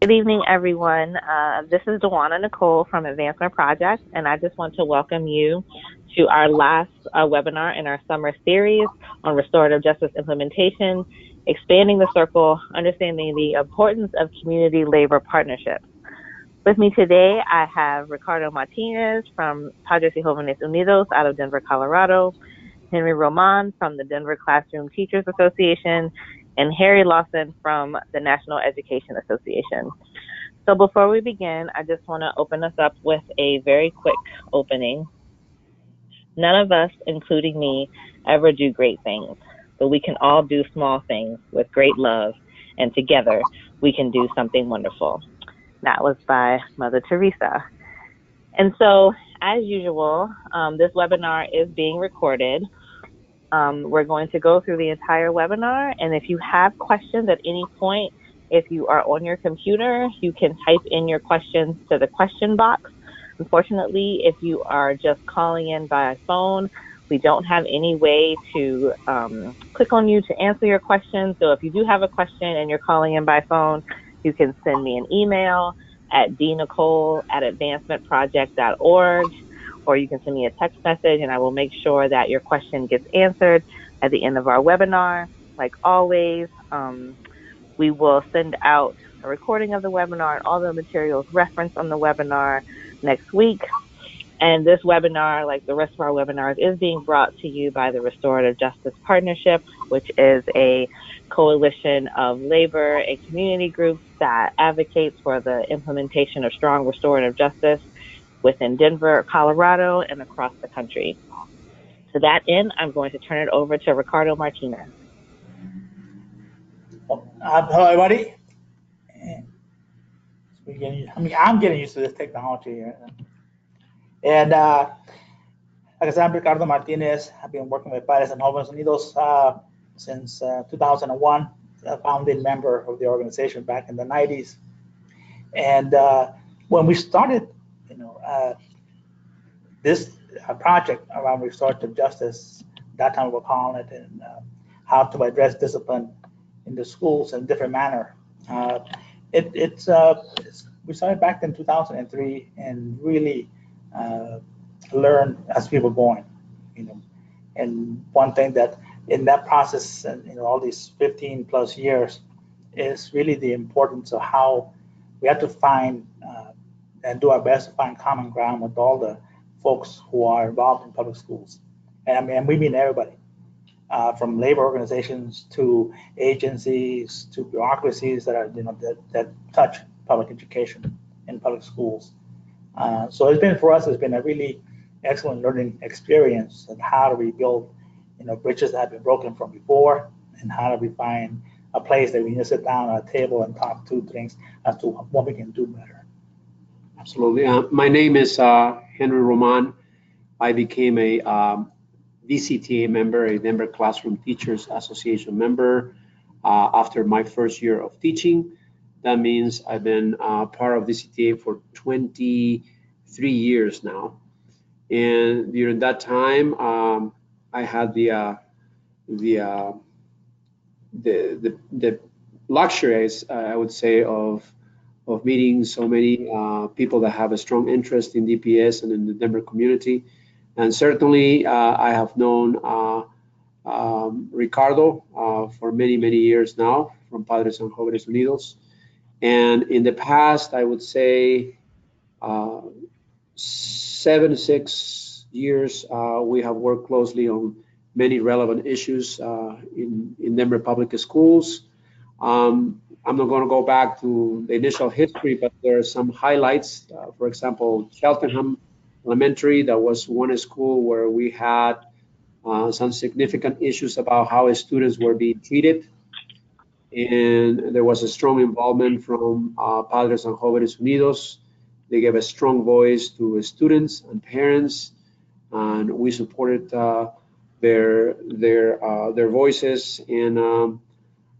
Good evening, everyone. This is Dewana Nicole from Advancement Project, and I just want to welcome you to our last webinar in our summer series on restorative justice implementation, expanding the circle, understanding the importance of community labor partnerships. With me today, I have Ricardo Martinez from Padres y Jóvenes Unidos out of Denver, Colorado, Henry Roman from the Denver Classroom Teachers Association, and Harry Lawson from the National Education Association. So before we begin, I just want to open us up with a very quick opening. None of us, including me, ever do great things, but we can all do small things with great love, and together we can do something wonderful. That was by Mother Teresa. And so, as usual, this webinar is being recorded. We're going to go through the entire webinar, and if you have questions at any point, if you are on your computer, you can type in your questions to the question box. Unfortunately, if you are just calling in by phone, we don't have any way to click on you to answer your question. So if you do have a question and you're calling in by phone, you can send me an email at dnicole@advancementproject.org, or you can send me a text message and I will make sure that your question gets answered at the end of our webinar. Like always, we will send out a recording of the webinar and all the materials referenced on the webinar next week. And this webinar, like the rest of our webinars, is being brought to you by the Restorative Justice Partnership, which is a coalition of labor and community groups that advocates for the implementation of strong restorative justice within Denver, Colorado, and across the country. To that end, I'm going to turn it over to Ricardo Martinez. Hello, everybody. I'm getting used to this technology. And like I said, I'm Ricardo Martinez. I've been working with Padres and Jóvenes Unidos since 2001, a founding member of the organization back in the 90s. And when we started, this project around restorative justice, that time we were calling it, and how to address discipline in the schools in a different manner. We started back in 2003 and really learned as we were going, And one thing that in that process, and all these 15 plus years, is really the importance of how we have to find and do our best to find common ground with all the folks who are involved in public schools. And we mean everybody. From labor organizations to agencies to bureaucracies that are that touch public education in public schools. So it's been a really excellent learning experience of how to rebuild bridges that have been broken from before, and how do we find a place that we can sit down at a table and talk to things as to what we can do better. Absolutely. My name is Henry Roman. I became a DCTA member, a Denver Classroom Teachers Association member, after my first year of teaching. That means I've been part of DCTA for 23 years now. And during that time, I had the luxury, I would say, of meeting so many people that have a strong interest in DPS and in the Denver community. And certainly, I have known Ricardo for many, many years now from Padres and Jóvenes Unidos. And in the past, I would say 6 years, we have worked closely on many relevant issues in Denver public schools. I'm not going to go back to the initial history, but there are some highlights. For example, Cheltenham Elementary, that was one school where we had some significant issues about how students were being treated. And there was a strong involvement from Padres and Jóvenes Unidos. They gave a strong voice to students and parents, and we supported their voices. And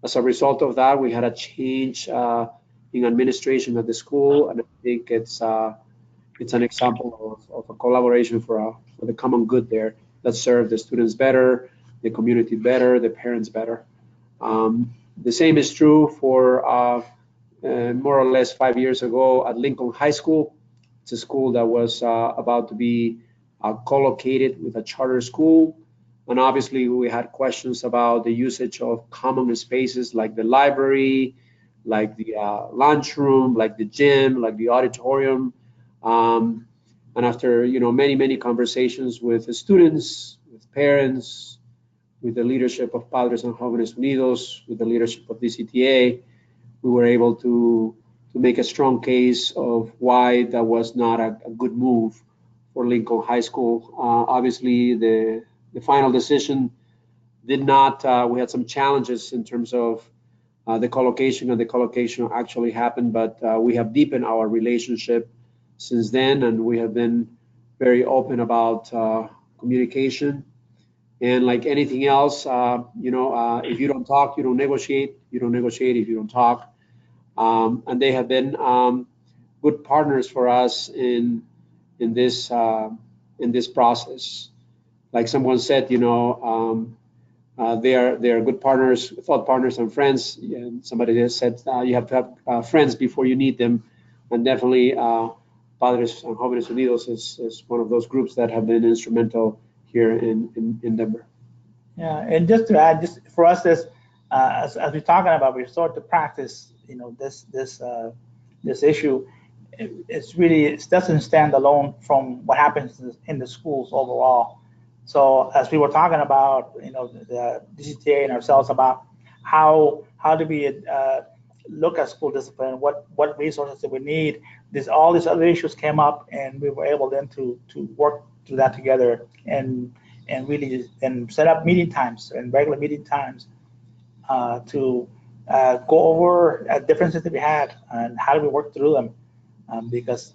as a result of that, we had a change in administration at the school, and I think it's an example of a collaboration for the common good there that served the students better, the community better, the parents better. The same is true for more or less 5 years ago at Lincoln High School. It's a school that was about to be co-located with a charter school. And obviously, we had questions about the usage of common spaces like the library, like the lunchroom, like the gym, like the auditorium. Um, and after many conversations with the students, with parents, with the leadership of Padres and Jóvenes Unidos, with the leadership of DCTA, we were able to make a strong case of why that was not a good move for Lincoln High School. Obviously, the final decision did not. We had some challenges in terms of the collocation, and the collocation actually happened, but we have deepened our relationship since then, and we have been very open about communication. And like anything else, if you don't talk, you don't negotiate. You don't negotiate if you don't talk. And they have been good partners for us in this process. Like someone said, they are good partners, thought partners, and friends. And somebody just said you have to have friends before you need them, and definitely Padres and Jóvenes Unidos is one of those groups that have been instrumental here in Denver. Yeah, and just to add, just for us, as we're talking about restorative practice, this issue, it doesn't stand alone from what happens in the schools overall. So as we were talking about, the DCTA and ourselves about how do we look at school discipline, what resources do we need, all these other issues came up, and we were able then to work through that together and really then set up meeting times and regular meeting times to go over differences that we had and how do we work through them. Because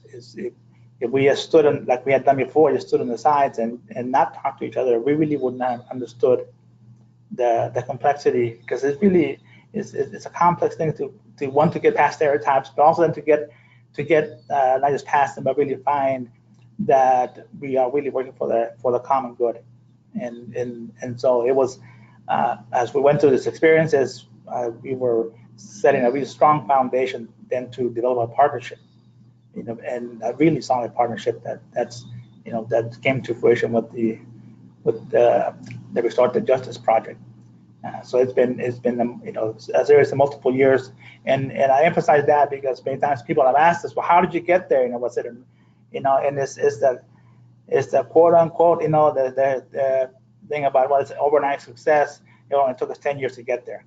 if we had stood on, like we had done before, just stood on the sides and not talked to each other, we really wouldn't have understood the complexity, because it's a complex thing to want to get past stereotypes, but also then to get not just past them, but really find that we are really working for the common good. And so it was, as we went through this experiences, we were setting a really strong foundation then to develop a partnership, and a really solid partnership that came to fruition with the Restorative Justice Project. So it's been a series of multiple years, and I emphasize that because many times people have asked us, well, how did you get there? What's it? And it's the quote unquote, the thing about, well, it's an overnight success. It only took us 10 years to get there.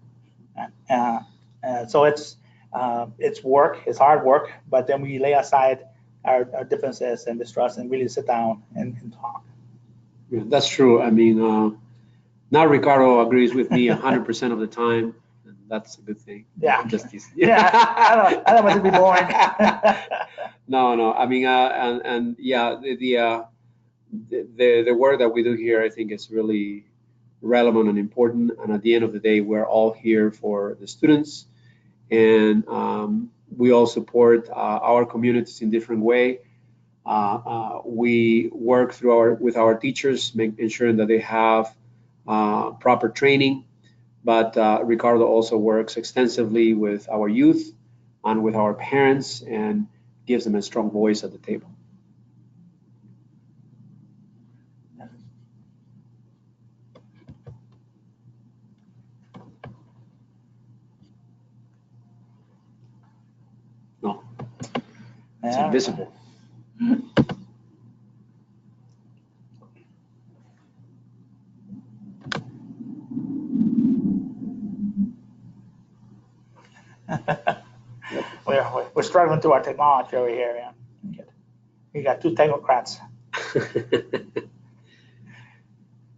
So it's work, it's hard work, but then we lay aside our differences and distrust and really sit down and talk. Yeah, that's true. I mean, now Ricardo agrees with me 100% of the time, and that's a good thing. Yeah. Yeah. I don't want to be boring. No. I mean, and yeah, the work that we do here, I think, is really relevant and important. And at the end of the day, we're all here for the students, and we all support our communities in different way. We work with our teachers, ensuring that they have proper training. But Ricardo also works extensively with our youth and with our parents, and gives them a strong voice at the table. No, it's invisible. We're struggling through our technology over here, man. We got two technocrats.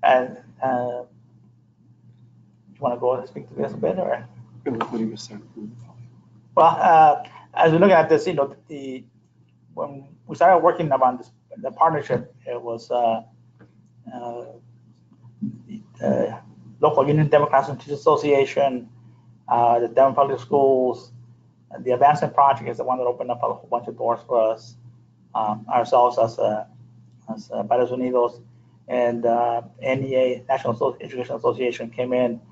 And you want to go and speak to this a bit, or? Well, as we look at this, when we started working around the partnership, it was local Union Democrats and Teachers Association, the Denver Public Schools. The Advancement Project is the one that opened up a whole bunch of doors for us, ourselves as Padres Unidos, and NEA, National Education Association, came in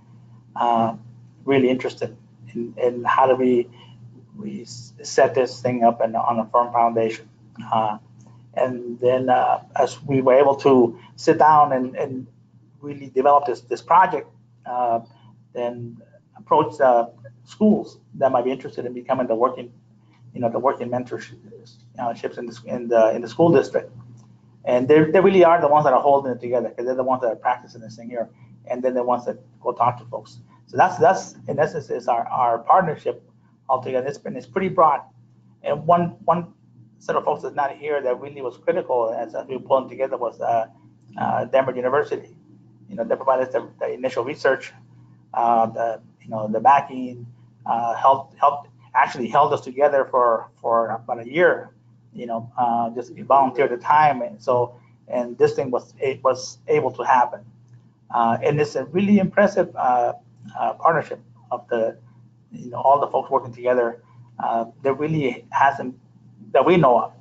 really interested in how do we we set this thing up on a firm foundation. And then as we were able to sit down and really develop this project, then approach schools that might be interested in becoming the working mentorships in the school district. And they really are the ones that are holding it together, because they're the ones that are practicing this thing here, and then the ones that go talk to folks. So that's in essence is our partnership altogether. It's pretty broad. And one set of folks that's not here that really was critical as we were pulling together was Denver University. They provided us the initial research, the backing, helped actually held us together for about a year. Just volunteered the time, and this thing was able to happen. And it's a really impressive partnership of all the folks working together. There really hasn't, that we know of,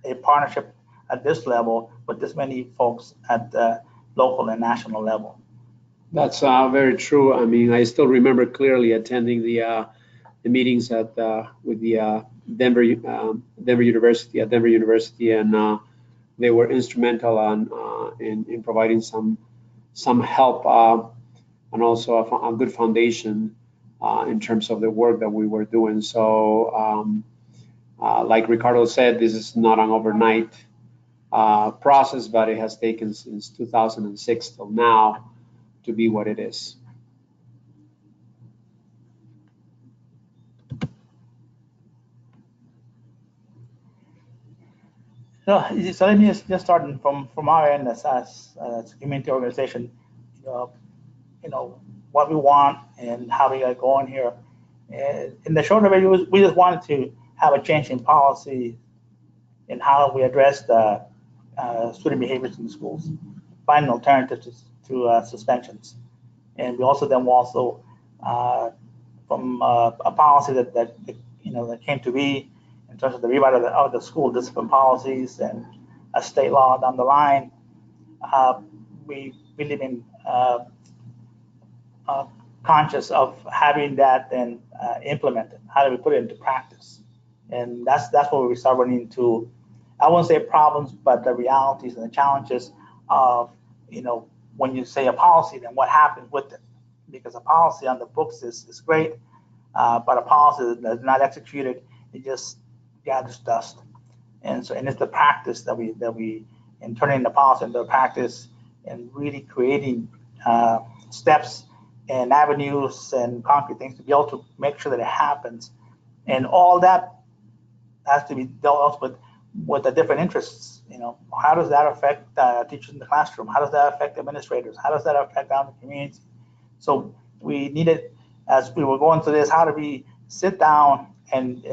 a partnership at this level with this many folks at the local and national level. That's very true. I mean, I still remember clearly attending the meetings with the Denver University at Denver University, and they were instrumental in providing some help and also a good foundation in terms of the work that we were doing. So, like Ricardo said, this is not an overnight process, but it has taken since 2006 till now to be what it is. So let me just start from our end as a community organization. What we want and how we got going here. And in the short of it, we just wanted to have a change in policy in how we address the student behaviors in the schools, find an alternative to suspensions. And we also then from a policy that came to be in terms of the rewrite of the school discipline policies and a state law down the line. We really been conscious of having that then implemented. How do we put it into practice? And that's where we start running into, I won't say problems, but the realities and the challenges of, when you say a policy, then what happens with it? Because a policy on the books is great, but a policy that's not executed, it just gathers dust. And it's the practice that we in turning the policy into practice and really creating steps and avenues and concrete things to be able to make sure that it happens. And all that has to be dealt with the different interests. How does that affect teachers in the classroom? How does that affect administrators? How does that affect out in the community? So we needed, as we were going through this, how do we sit down and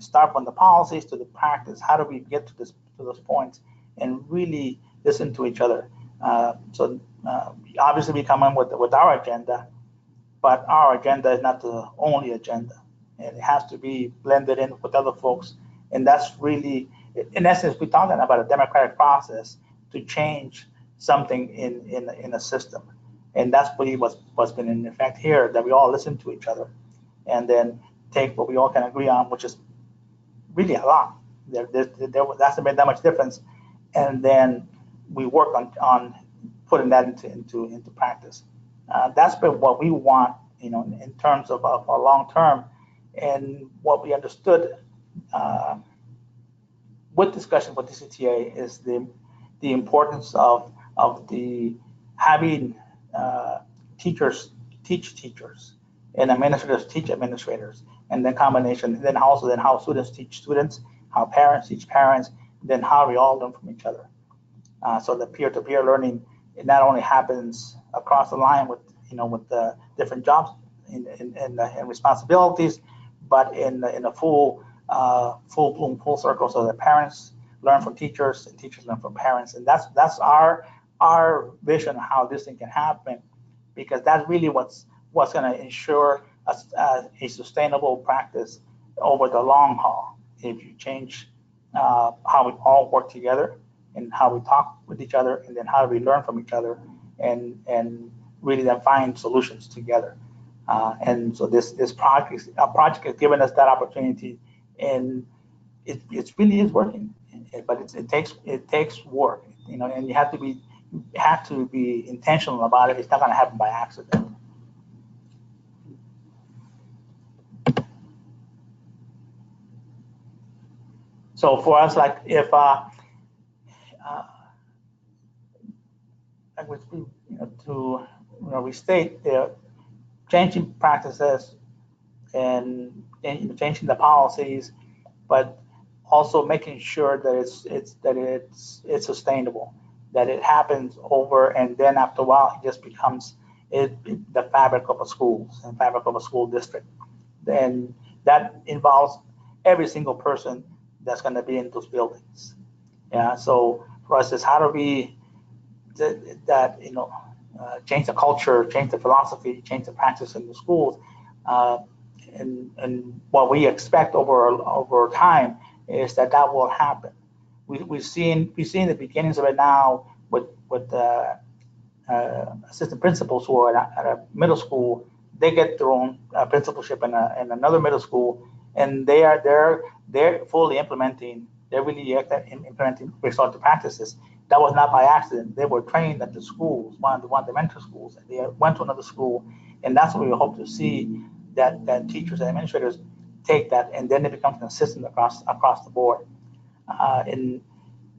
start from the policies to the practice? How do we get to those points and really listen to each other? Obviously we come in with our agenda, but our agenda is not the only agenda, and it has to be blended in with other folks. And that's really, in essence, we're talking about a democratic process to change something in a system. And that's really what's been in effect here, that we all listen to each other and then take what we all can agree on, which is really a lot. There hasn't been that much difference. And then we work on putting that into practice. That's been what we want, in terms of our long term, and what we understood with discussion with the CTA is the importance of the having teachers teach teachers and administrators teach administrators, and then combination, and then also then how students teach students, how parents teach parents, then how we all learn from each other. So the peer-to-peer learning, it not only happens across the line with the different jobs and responsibilities, but in a full bloom, full circle, so that parents learn from teachers and teachers learn from parents. And that's our vision of how this thing can happen, because that's really what's going to ensure a sustainable practice over the long haul. If you change how we all work together and how we talk with each other, and then how we learn from each other, and really then find solutions together. And so this project has given us that opportunity, and it really is working. But it takes work, and you have to be intentional about it. It's not going to happen by accident. So for us, like if like to restate the changing practices and changing the policies, but also making sure that it's sustainable, that it happens over, and then after a while it just becomes the fabric of a school and fabric of a school district. And that involves every single person that's going to be in those buildings. Yeah. So for us, is how do we change the culture, change the philosophy, change the practice in the schools, uh, and what we expect over time is that will happen. We've seen the beginnings of it now with assistant principals who are at a middle school. They get their own principalship in another middle school, and they're fully implementing. They're really implementing restorative practices. That was not by accident. They were trained at the schools, one of the mentor schools. They went to another school, and that's what we hope to see, that teachers and administrators take that, and then it becomes consistent across the board. And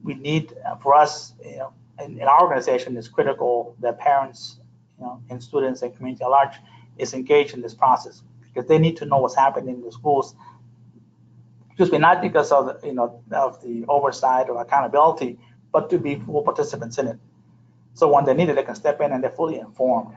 we need, for us, in our organization, it's critical that parents, and students and community at large is engaged in this process, because they need to know what's happening in the schools. Excuse me, not because of of the oversight or accountability, but to be full participants in it. So when they need it, they can step in and they're fully informed.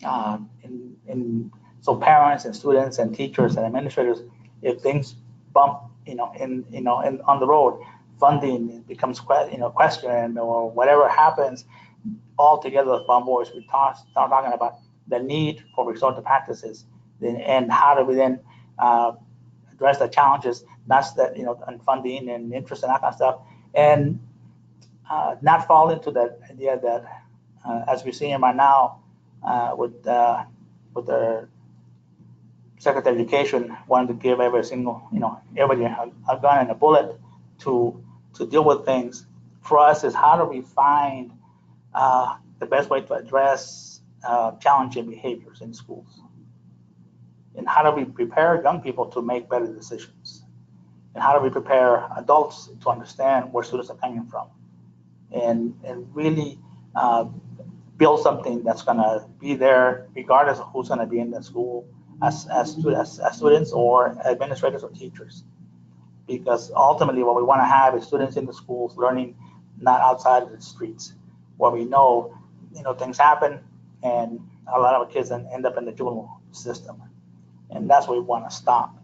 And so parents and students and teachers and administrators, if things bump, on the road, funding becomes questioned or whatever happens, all together with Bomb Boys, we start talking about the need for restorative practices, and how do we then address the challenges, that's that, and funding and interest and that kind of stuff, and not fall into that idea that, as we're seeing right now, with the Secretary of Education wanting to give every single, everybody a gun and a bullet to deal with things. For us, is how do we find the best way to address challenging behaviors in schools, and how do we prepare young people to make better decisions, and how do we prepare adults to understand where students are coming from, and really build something that's going to be there regardless of who's going to be in the school, as students or administrators or teachers. Because ultimately what we want to have is students in the schools learning, not outside of the streets, where we know things happen, and a lot of kids end up in the juvenile system, and that's what we want to stop.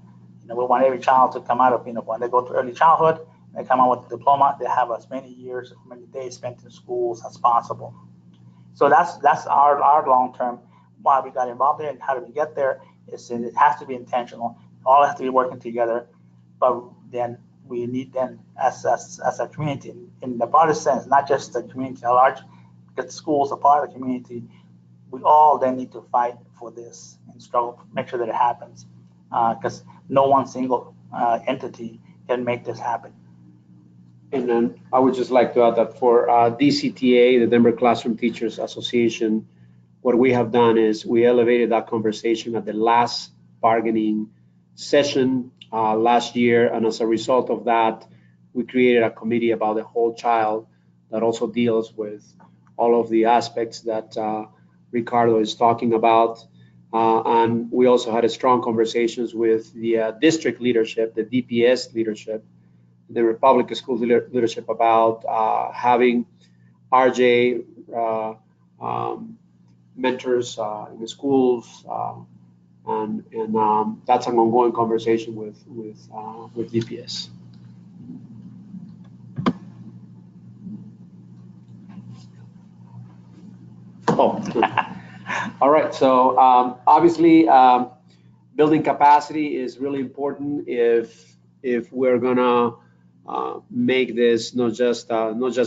We want every child to come out of, when they go to early childhood, they come out with a diploma, they have as many years, as many days spent in schools as possible. So that's our long term why we got involved in it, and how do we get there. It has to be intentional. All has to be working together, but then we need then as a community, in the broadest sense, not just the community at large, because schools are part of the community. We all then need to fight for this and struggle to make sure that it happens, because no one single entity can make this happen. And then I would just like to add that for DCTA, the Denver Classroom Teachers Association, what we have done is we elevated that conversation at the last bargaining session last year. And as a result of that, we created a committee about the whole child that also deals with all of the aspects that Ricardo is talking about. And we also had a strong conversations with the district leadership, the DPS leadership, the Republic School leadership, about having RJ mentors in the schools, and that's an ongoing conversation with DPS. Oh, all right. So obviously, building capacity is really important if we're gonna make this not just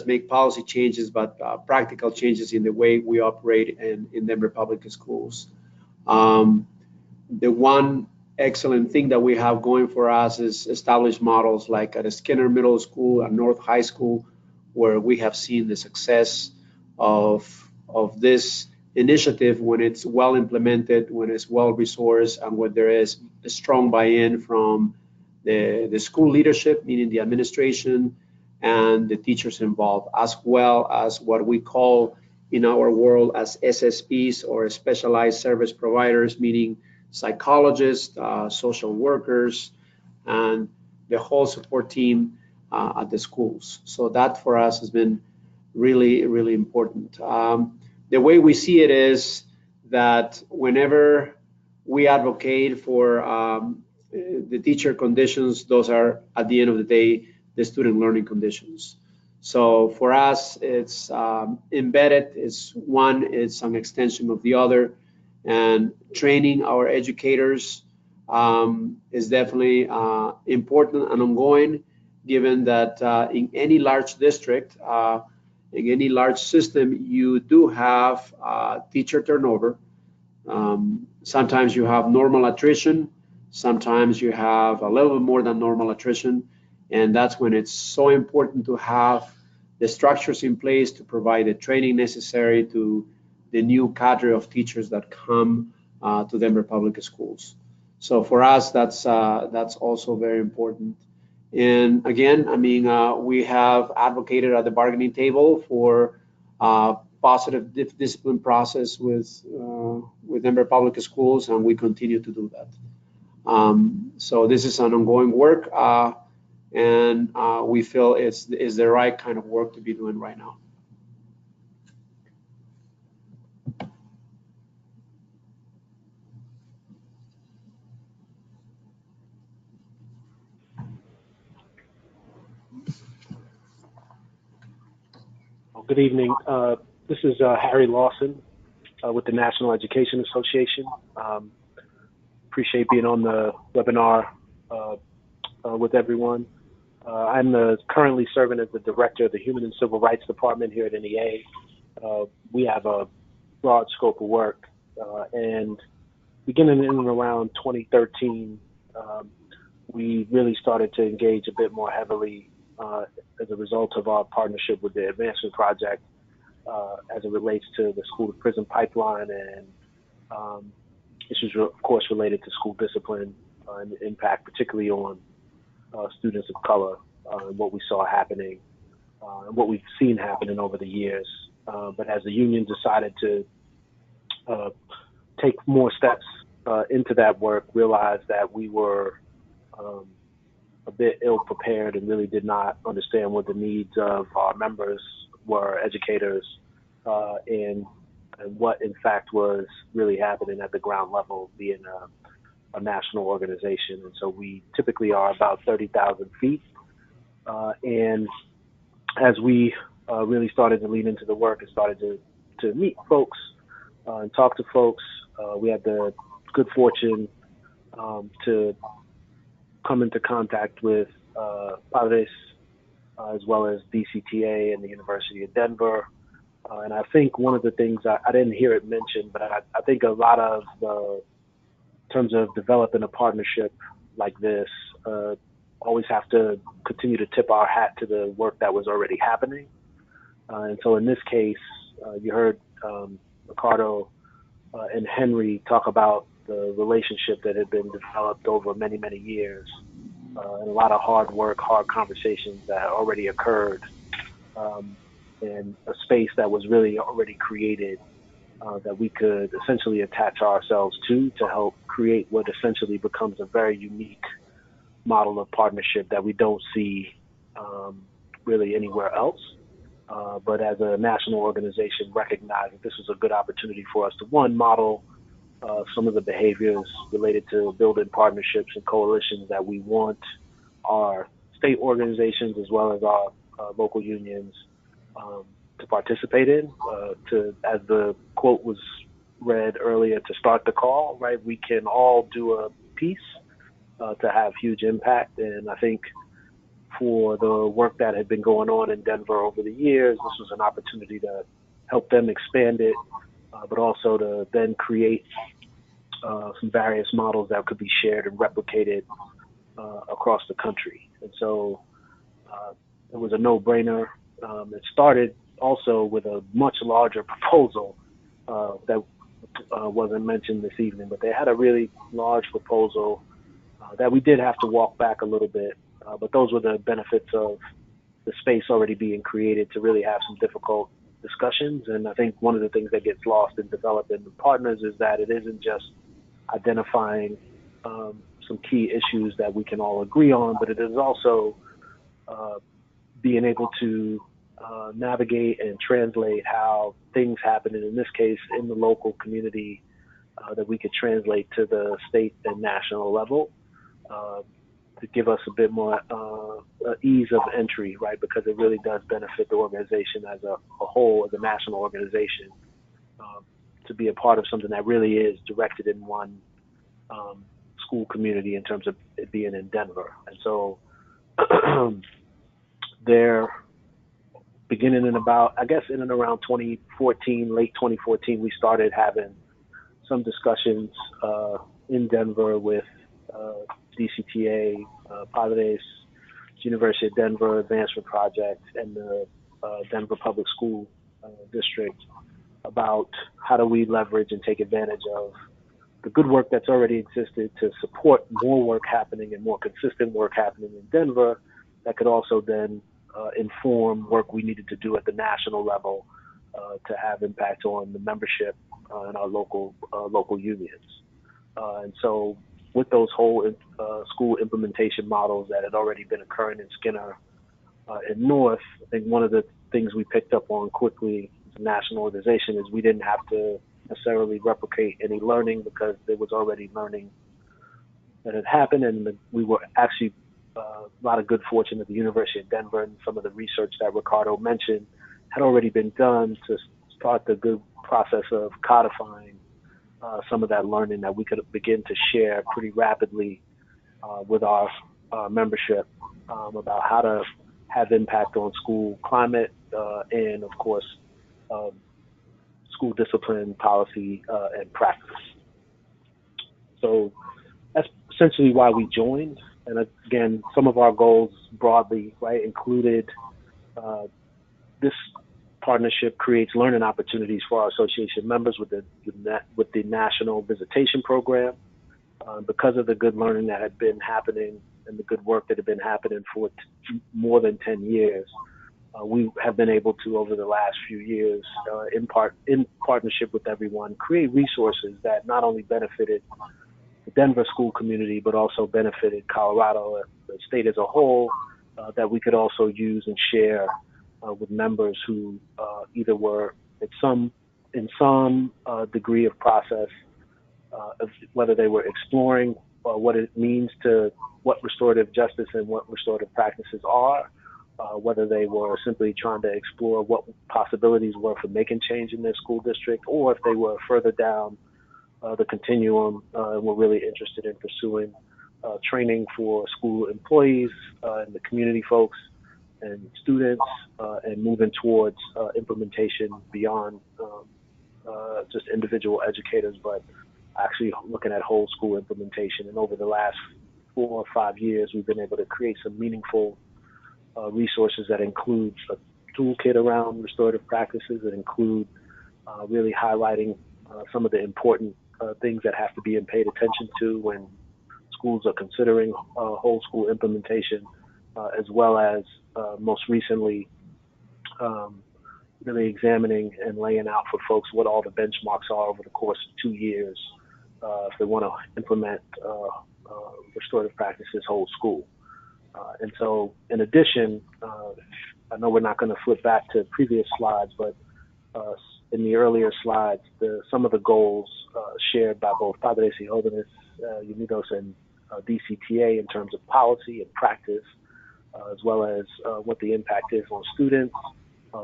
make policy changes, but practical changes in the way we operate in Denver public schools. Um, the one excellent thing that we have going for us is established models like at Skinner Middle School and North High School, where we have seen the success of this initiative when it's well implemented, when it's well resourced, and when there is a strong buy-in from the school leadership, meaning the administration and the teachers involved, as well as what we call in our world as SSPs or specialized service providers, meaning psychologists, social workers, and the whole support team at the schools. So that for us has been really, really important. The way we see it is that whenever we advocate for the teacher conditions, those are at the end of the day the student learning conditions. So for us, it's embedded. It's one. It's an extension of the other, and training our educators is definitely important and ongoing. Given that in any large district, in any large system, you do have teacher turnover. Sometimes you have normal attrition. Sometimes you have a little bit more than normal attrition. And that's when it's so important to have the structures in place to provide the training necessary to the new cadre of teachers that come to Denver Public Schools. So for us, that's also very important. And again, I mean, we have advocated at the bargaining table for positive discipline process with Denver Public Schools, and we continue to do that. So this is an ongoing work, and we feel it's the right kind of work to be doing right now. Good evening. This is Harry Lawson with the National Education Association. Appreciate being on the webinar with everyone. I'm currently serving as the Director of the Human and Civil Rights Department here at NEA. We have a broad scope of work, and beginning in and around 2013, we really started to engage a bit more heavily as a result of our partnership with the Advancement Project as it relates to the school to prison pipeline and issues, of course, related to school discipline and the impact, particularly on students of color, and what we saw happening and what we've seen happening over the years. But as the union decided to take more steps into that work, realized that we were a bit ill prepared and really did not understand what the needs of our members were, educators, and what in fact was really happening at the ground level, being a national organization. And so we typically are about 30,000 feet. And as we really started to lean into the work and started to meet folks and talk to folks, we had the good fortune to come into contact with Partne, as well as DCTA and the University of Denver. And I think one of the things, I didn't hear it mentioned, but I think a lot of in terms of developing a partnership like this, always have to continue to tip our hat to the work that was already happening. And so in this case, you heard Ricardo and Henry talk about the relationship that had been developed over many, many years, and a lot of hard work, hard conversations that already occurred, in a space that was really already created, that we could essentially attach ourselves to help create what essentially becomes a very unique model of partnership that we don't see really anywhere else. But as a national organization, recognize that this was a good opportunity for us to, one, model some of the behaviors related to building partnerships and coalitions that we want our state organizations as well as our local unions to participate in. As the quote was read earlier to start the call, right? We can all do a piece to have huge impact. And I think for the work that had been going on in Denver over the years, this was an opportunity to help them expand it, but also to then create some various models that could be shared and replicated across the country. And so it was a no-brainer. It started also with a much larger proposal that wasn't mentioned this evening, but they had a really large proposal that we did have to walk back a little bit. But those were the benefits of the space already being created to really have some difficult discussions. And I think one of the things that gets lost in developing the partners is that it isn't just identifying some key issues that we can all agree on, but it is also being able to navigate and translate how things happen, and in this case, in the local community, that we could translate to the state and national level to give us a bit more ease of entry, right? Because it really does benefit the organization as a whole, as a national organization, to be a part of something that really is directed in one school community in terms of it being in Denver. And so they're beginning in about, I guess, in and around 2014, late 2014, we started having some discussions in Denver with DCTA, Padres, University of Denver, Advancement Project, and the Denver Public School District about how do we leverage and take advantage of the good work that's already existed to support more work happening and more consistent work happening in Denver that could also then inform work we needed to do at the national level to have impact on the membership and our local unions. And so with those whole school implementation models that had already been occurring in Skinner and North, I think one of the things we picked up on quickly as a national organization is we didn't have to necessarily replicate any learning because there was already learning that had happened, and we were actually a lot of good fortune at the University of Denver, and some of the research that Ricardo mentioned had already been done to start the good process of codifying some of that learning that we could begin to share pretty rapidly with our membership about how to have impact on school climate and, of course, school discipline, policy, and practice. So that's essentially why we joined. And again, some of our goals broadly, right, included this partnership creates learning opportunities for our association members with the National Visitation Program. Because of the good learning that had been happening and the good work that had been happening for more than 10 years, we have been able to, over the last few years, in partnership with everyone, create resources that not only benefited the Denver school community, but also benefited Colorado, the state as a whole, that we could also use and share with members who either were in some degree of process, of whether they were exploring what it means to what restorative justice and what restorative practices are, whether they were simply trying to explore what possibilities were for making change in their school district, or if they were further down the continuum and were really interested in pursuing training for school employees and the community folks and students and moving towards implementation beyond just individual educators, but actually looking at whole school implementation. And over the last 4 or 5 years, we've been able to create some meaningful resources that include a toolkit around restorative practices, that include really highlighting some of the important things that have to be paid attention to when schools are considering whole school implementation, as well as most recently really examining and laying out for folks what all the benchmarks are over the course of 2 years if they want to implement restorative practices whole school. And so in addition, I know we're not going to flip back to previous slides, but in the earlier slides, some of the goals shared by both Padres y Jóvenes Unidos and DCTA in terms of policy and practice, as well as what the impact is on students.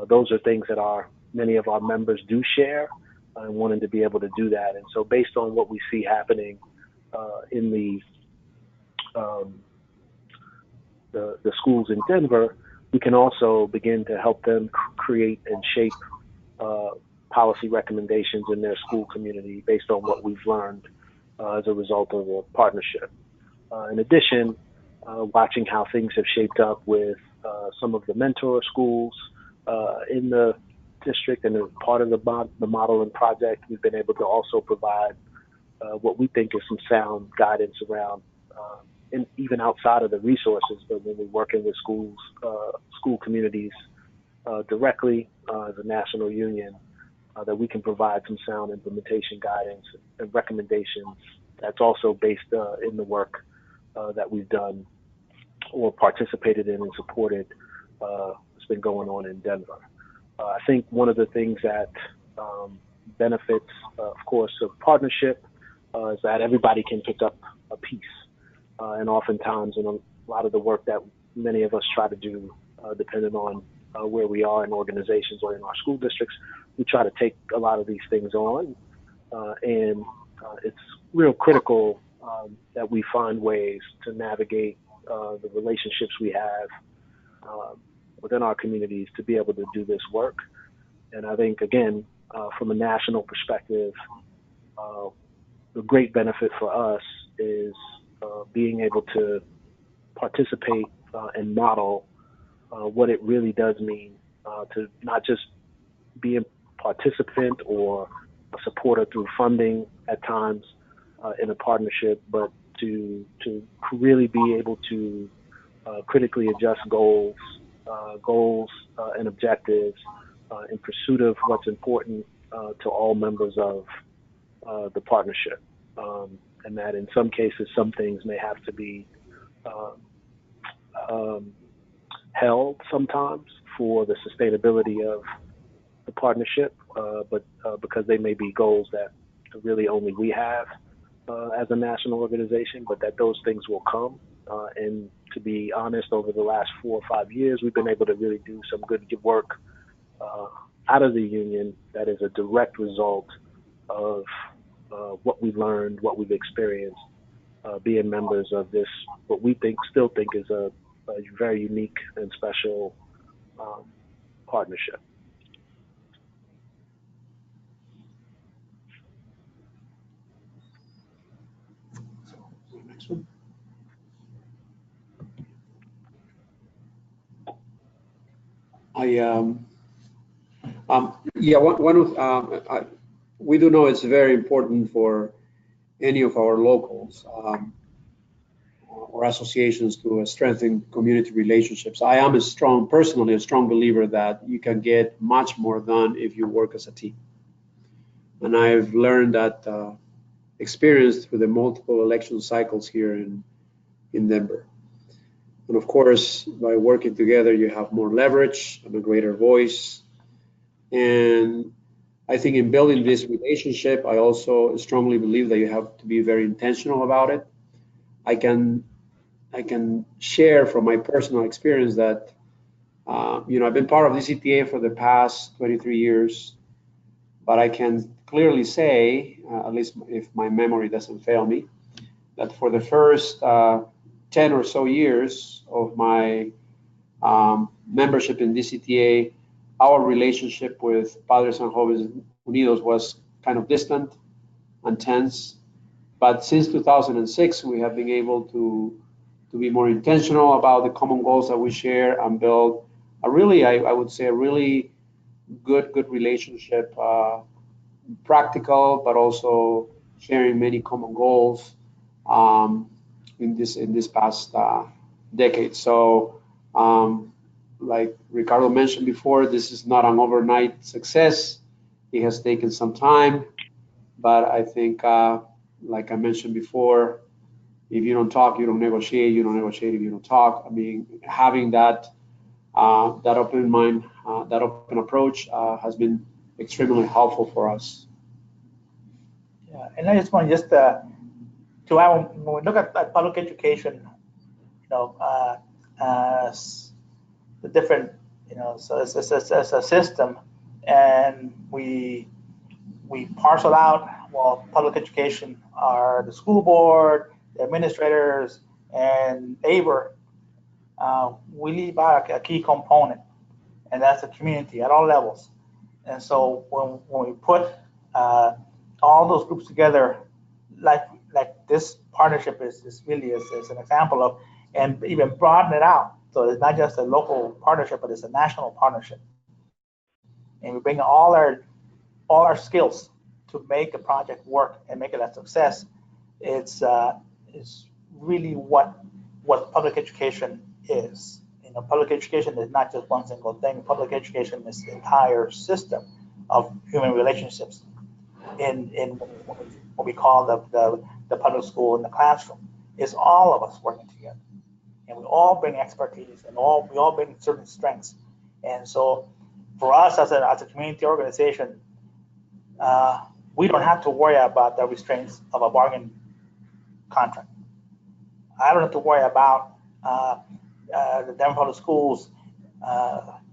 Those are things that many of our members do share and wanting to be able to do that. And so based on what we see happening in the schools in Denver, we can also begin to help them create and shape policy recommendations in their school community based on what we've learned as a result of a partnership. In addition, watching how things have shaped up with some of the mentor schools in the district, and as part of the model and project, we've been able to also provide what we think is some sound guidance around, and even outside of the resources, but when we're working with schools, school communities directly as a national union, that we can provide some sound implementation guidance and recommendations that's also based in the work that we've done or participated in and supported that's been going on in Denver. I think one of the things that benefits, of course, of partnership is that everybody can pick up a piece. And oftentimes in a lot of the work that many of us try to do, depending on where we are in organizations or in our school districts, we try to take a lot of these things on. And it's real critical that we find ways to navigate the relationships we have within our communities to be able to do this work. And I think, again, from a national perspective, the great benefit for us is being able to participate and model what it really does mean to not just be a participant or a supporter through funding at times in a partnership, but to really be able to critically adjust goals and objectives in pursuit of what's important to all members of the partnership. And that in some cases, some things may have to be held sometimes for the sustainability of the partnership, but because they may be goals that really only we have as a national organization, but that those things will come. And to be honest, over the last 4 or 5 years, we've been able to really do some good work out of the union that is a direct result of what we've learned, what we've experienced, being members of this, what we still think is a very unique and special partnership. Next one. We do know it's very important for any of our locals or associations to strengthen community relationships. I am personally a strong believer that you can get much more done if you work as a team. And I've learned that experience through the multiple election cycles here in Denver. And of course, by working together, you have more leverage and a greater voice. And I think in building this relationship, I also strongly believe that you have to be very intentional about it. I can share from my personal experience that, I've been part of the CTA for the past 23 years, but I can clearly say, at least if my memory doesn't fail me, that for the first 10 or so years of my membership in DCTA, our relationship with Padres and Jóvenes Unidos was kind of distant and tense. But since 2006, we have been able to be more intentional about the common goals that we share and build a really, I would say, a really good relationship, practical, but also sharing many common goals in this past decade. So, like Ricardo mentioned before, this is not an overnight success. It has taken some time, but I think, like I mentioned before, if you don't talk, you don't negotiate. You don't negotiate if you don't talk. I mean, having that open mind, that open approach has been extremely helpful for us. Yeah, and I just want to add, when we look at public education, as the different, so it's a system, and we parcel out, well, public education are the school board, the administrators, and labor. We leave out a key component, and that's the community at all levels. And so when we put all those groups together, like this partnership is really is an example of, and even broaden it out. So it's not just a local partnership, but it's a national partnership. And we bring all our skills to make a project work and make it a success. It's really what public education is. Public education is not just one single thing. Public education is the entire system of human relationships in what we call the public school and the classroom. It's all of us working together, and we all bring expertise, and we all bring certain strengths. And so, for us as a community organization, we don't have to worry about the restraints of a bargain contract. I don't have to worry about the Denver Public Schools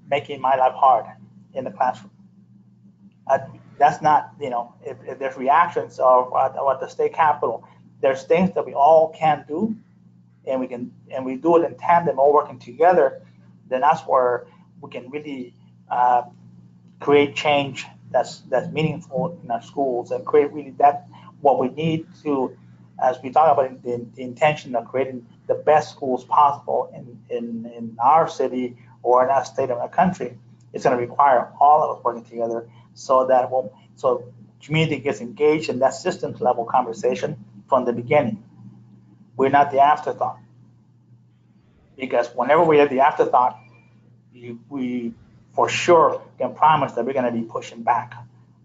making my life hard in the classroom. That's not, if there's reactions of at the state capitol, there's things that we all can do, and we do it in tandem, all working together. Then that's where we can really create change that's meaningful in our schools, and create really that what we need to, as we talk about the intention of creating the best schools possible in our city or in our state or our country. It's going to require all of us working together, so that so community gets engaged in that systems level conversation from the beginning. We're not the afterthought, because whenever we have the afterthought, we for sure can promise that we're going to be pushing back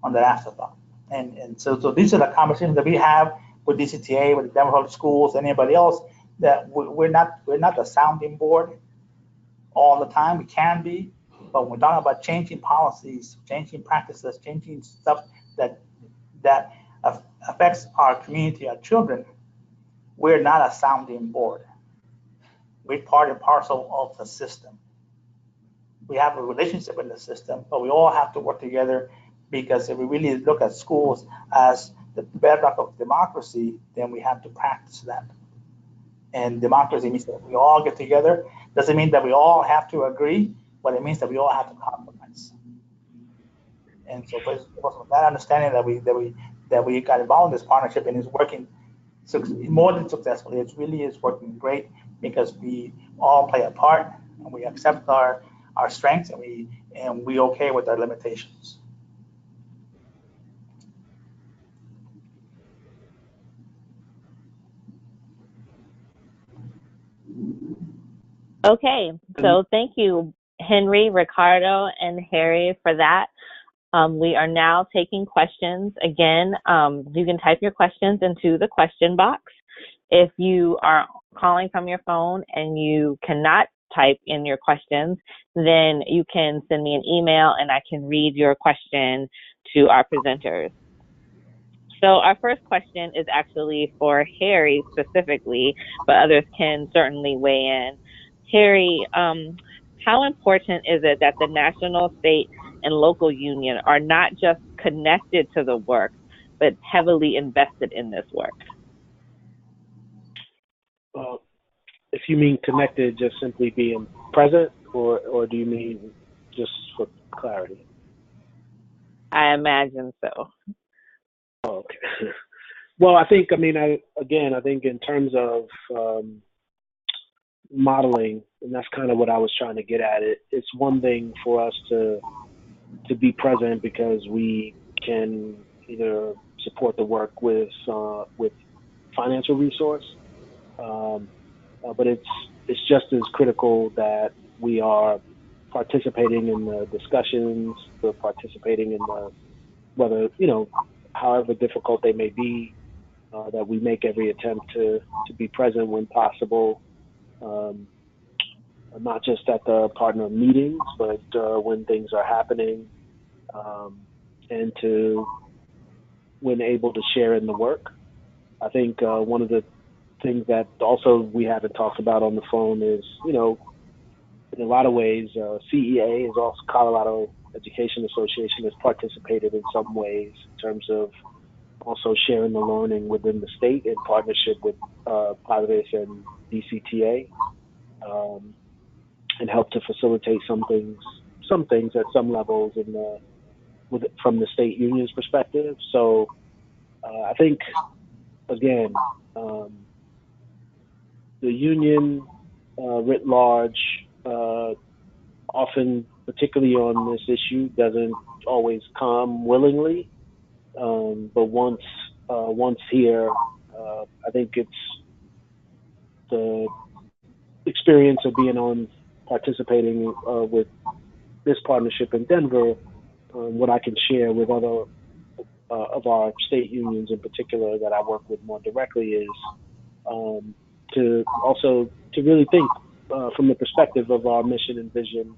on that afterthought. And so these are the conversations that we have with DCTA, with the Denver Public Schools, anybody else, that we're not the sounding board all the time. We can be, but when we're talking about changing policies, changing practices, changing stuff that affects our community, our children, we're not a sounding board. We're part and parcel of the system. We have a relationship in the system, but we all have to work together, because if we really look at schools as the bedrock of democracy, then we have to practice that. And democracy means that we all get together. Doesn't mean that we all have to agree, but it means that we all have to compromise. And so, it was with that understanding that we got involved in this partnership, and it's working more than successfully. It really is working great, because we all play a part, and we accept our strengths, and we okay with our limitations. Okay, so thank you, Henry, Ricardo, and Harry, for that. We are now taking questions. Again, you can type your questions into the question box. If you are calling from your phone and you cannot type in your questions, then you can send me an email and I can read your question to our presenters. So our first question is actually for Harry specifically, but others can certainly weigh in. Harry, how important is it that the national, state, and local union are not just connected to the work, but heavily invested in this work? If you mean connected, just simply being present, or do you mean just for clarity? I imagine so. Oh, okay. Well, I think in terms of modeling, and that's kind of what I was trying to get at. It's one thing for us to be present, because we can either support the work with financial resource, but it's just as critical that we are participating in the discussions, we're participating in the, whether, however difficult they may be, that we make every attempt to be present when possible, not just at the partner meetings, but when things are happening, and when able to share in the work. I think one of the things that also we haven't talked about on the phone is, in a lot of ways, CEA is also Colorado Education Association has participated in some ways in terms of also sharing the learning within the state in partnership with Partne and DCTA, and help to facilitate some things at some levels from the state union's perspective. So I think, again, Um, the union writ large, often, particularly on this issue, doesn't always come willingly. But once here, I think it's the experience of being on participating with this partnership in Denver. What I can share with other of our state unions in particular that I work with more directly is um, to also to really think from the perspective of our mission and vision,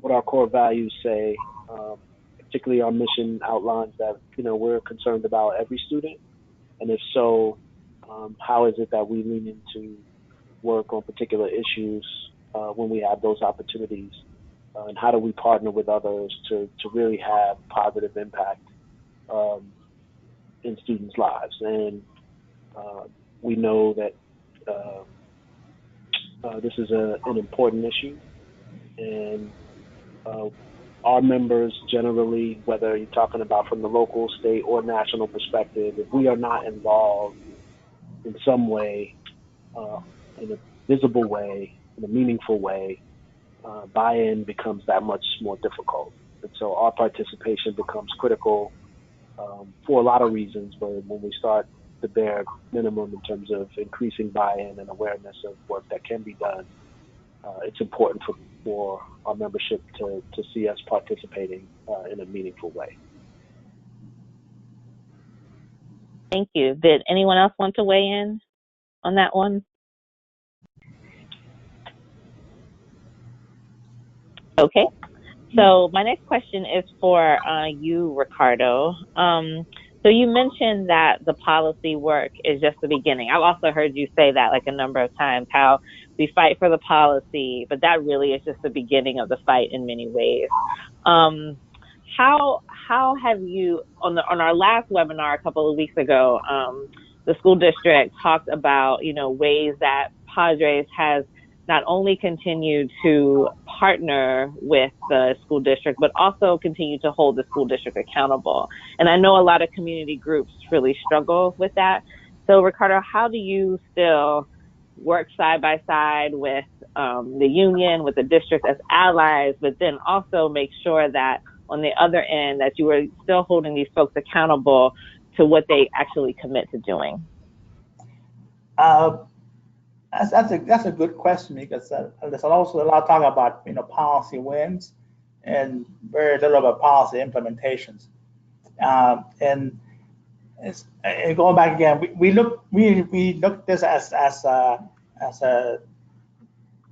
what our core values say. Particularly, our mission outlines that we're concerned about every student, and if so, how is it that we lean into work on particular issues when we have those opportunities, and how do we partner with others to really have positive impact um, in students' lives? And uh, we know that this is an important issue, and uh, our members generally, whether you're talking about from the local, state, or national perspective, if we are not involved in some way, uh, in a visible way, in a meaningful way, buy-in becomes that much more difficult. And so our participation becomes critical for a lot of reasons, but when we start the bare minimum in terms of increasing buy-in and awareness of work that can be done, it's important for our membership to see us participating in a meaningful way. Thank you. Did anyone else want to weigh in on that one? Okay. So my next question is for you, Ricardo. So you mentioned that the policy work is just the beginning. I've also heard you say that like a number of times, how we fight for the policy, but that really is just the beginning of the fight in many ways. Um, how have you on our last webinar a couple of weeks ago? The school district talked about ways that Padres has not only continue to partner with the school district, but also continue to hold the school district accountable. And I know a lot of community groups really struggle with that. So, Ricardo, how do you still work side by side with the union, with the district as allies, but then also make sure that on the other end that you are still holding these folks accountable to what they actually commit to doing? Uh, that's a good question, because there's also a lot of talk about policy wins and very little about policy implementations. And going back again, we look this as a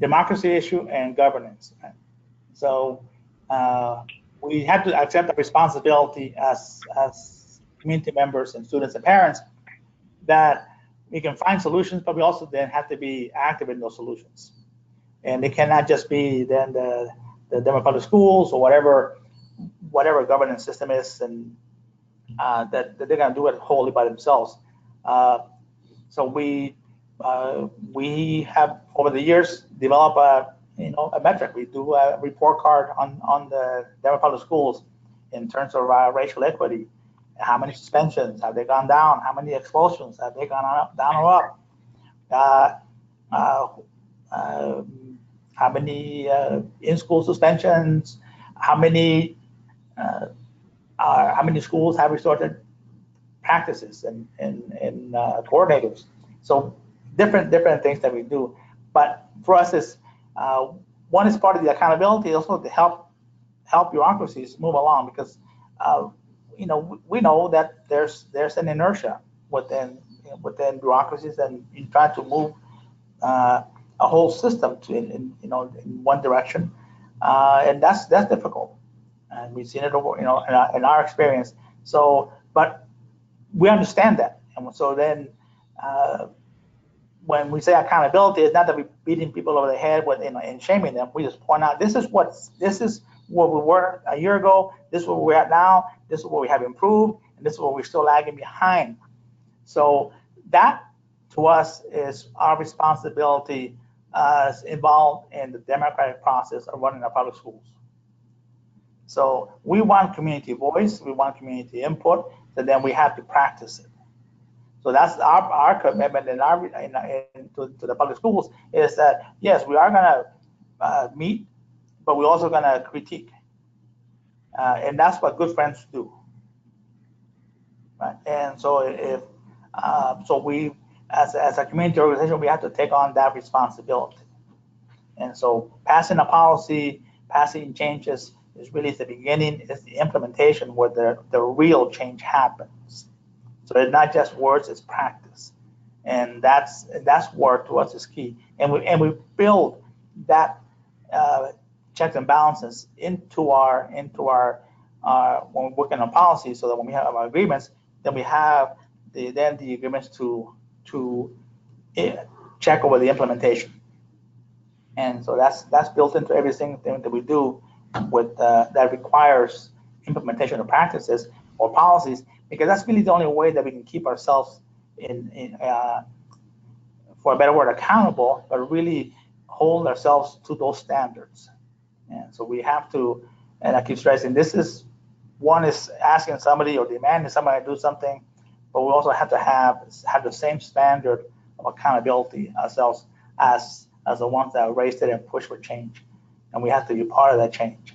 democracy issue and governance. Right? So we have to accept the responsibility as community members and students and parents that we can find solutions, but we also then have to be active in those solutions. And it cannot just be then the Denver public schools or whatever governance system is, and that they're going to do it wholly by themselves. So we have over the years developed a metric. We do a report card on the Denver public schools in terms of racial equity. How many suspensions have they gone down? How many expulsions have they gone up, down or up? How many in-school suspensions? How many schools have resorted practices and coordinators? So different things that we do. But for us, is one is part of the accountability, also to help bureaucracies move along, because we know that there's an inertia within bureaucracies, and you try to move a whole system in one direction, and that's difficult, and we've seen it over in our experience. So, but we understand that, and so then when we say accountability, it's not that we're beating people over the head with and shaming them. We just point out this is where we were a year ago. This is where we're at now. This is where we have improved, and this is where we're still lagging behind. So that, to us, is our responsibility involved in the democratic process of running our public schools. So we want community voice, we want community input, so then we have to practice it. So that's our commitment in to the public schools is that yes, we are going to meet, but we're also going to critique, and that's what good friends do, right? And so if so we as a community organization we have to take on that responsibility. And so passing a policy, passing changes is really the beginning, it's the implementation where the real change happens. So it's not just words, it's practice. And that's where to us is key. And we build that checks and balances into our when we're working on policy, so that when we have our agreements, then we have the agreements to check over the implementation. And so that's built into every single thing that we do with that requires implementation of practices or policies, because that's really the only way that we can keep ourselves in for a better word, accountable, but really hold ourselves to those standards. And so we have to, and I keep stressing, this is one is asking somebody or demanding somebody to do something, but we also have to have the same standard of accountability ourselves as the ones that raised it and pushed for change, and we have to be part of that change.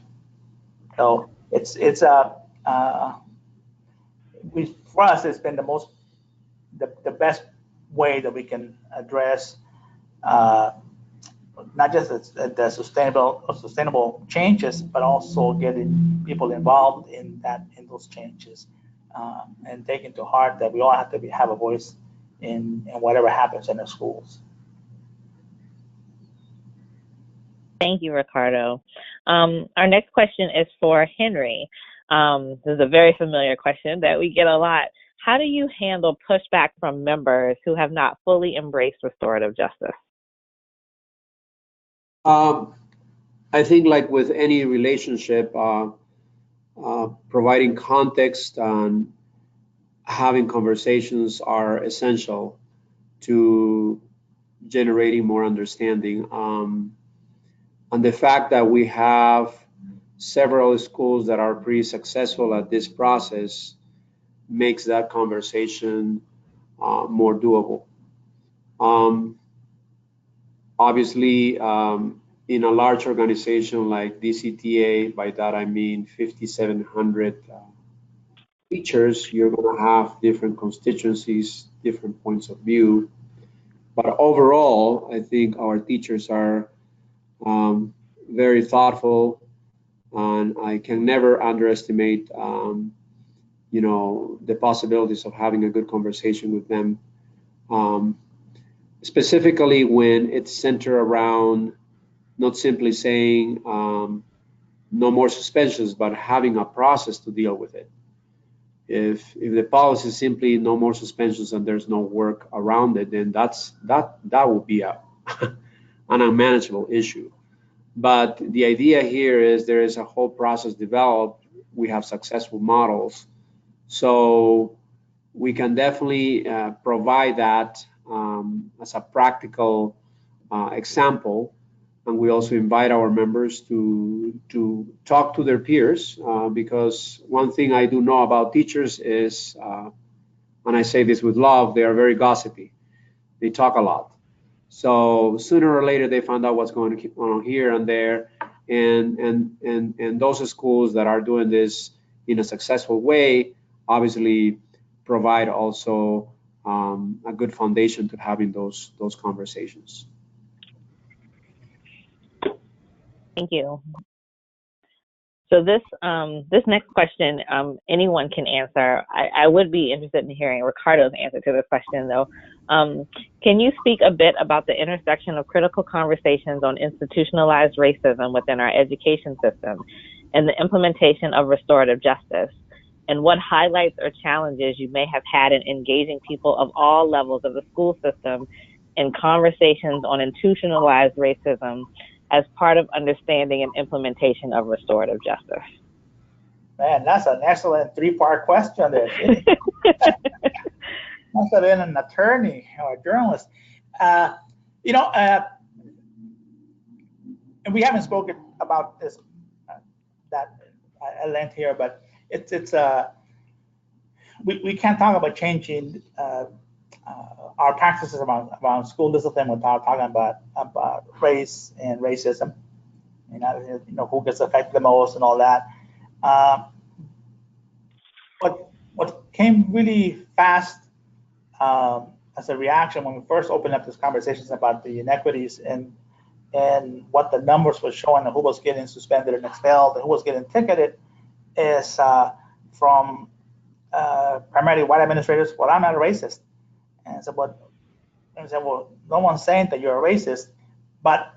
So it's for us it's been the best way that we can address not just the sustainable changes, but also getting people involved in those changes, and taking to heart that we all have to have a voice in whatever happens in the schools. Thank you, Ricardo. Our next question is for Henry. This is a very familiar question that we get a lot. How do you handle pushback from members who have not fully embraced restorative justice? I think, like with any relationship, providing context and having conversations are essential to generating more understanding. And the fact that we have several schools that are pretty successful at this process makes that conversation more doable. Obviously, in a large organization like DCTA, by that I mean 5,700 teachers, you're going to have different constituencies, different points of view. But overall, I think our teachers are very thoughtful, and I can never underestimate, the possibilities of having a good conversation with them. Specifically when it's centered around not simply saying no more suspensions, but having a process to deal with it. If the policy is simply no more suspensions and there's no work around it, then that would be an unmanageable issue. But the idea here is there is a whole process developed. We have successful models, so we can definitely provide that as a practical example. And we also invite our members to talk to their peers, because one thing I do know about teachers is, and I say this with love, they are very gossipy. They talk a lot. So sooner or later they find out what's going on here and there, and those schools that are doing this in a successful way obviously provide also a good foundation to having those conversations. Thank you. So this next question, anyone can answer. I would be interested in hearing Ricardo's answer to this question, though. Can you speak a bit about the intersection of critical conversations on institutionalized racism within our education system and the implementation of restorative justice, and what highlights or challenges you may have had in engaging people of all levels of the school system in conversations on institutionalized racism as part of understanding and implementation of restorative justice? Man, that's an excellent three-part question there. Must have been an attorney or a journalist. And we haven't spoken about this that at length here, but we can't talk about changing our practices around school discipline without talking about race and racism, who gets affected the most and all that. What came really fast as a reaction when we first opened up these conversations about the inequities and what the numbers were showing and who was getting suspended and expelled and who was getting ticketed is from primarily white administrators. Well, I'm not a racist. And so, well, no one's saying that you're a racist, but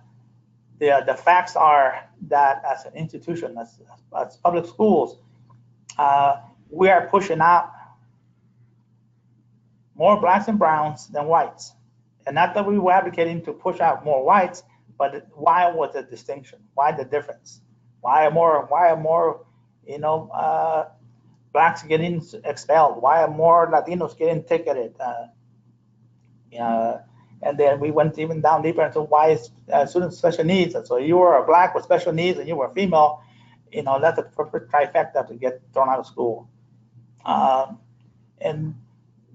the facts are that as an institution, as public schools, we are pushing out more blacks and browns than whites. And not that we were advocating to push out more whites, but why was the distinction? Why the difference? Why are more blacks getting expelled? Why are more Latinos getting ticketed? And then we went even down deeper into why students with special needs. And so you were a black with special needs and you were a female, that's a perfect trifecta to get thrown out of school. And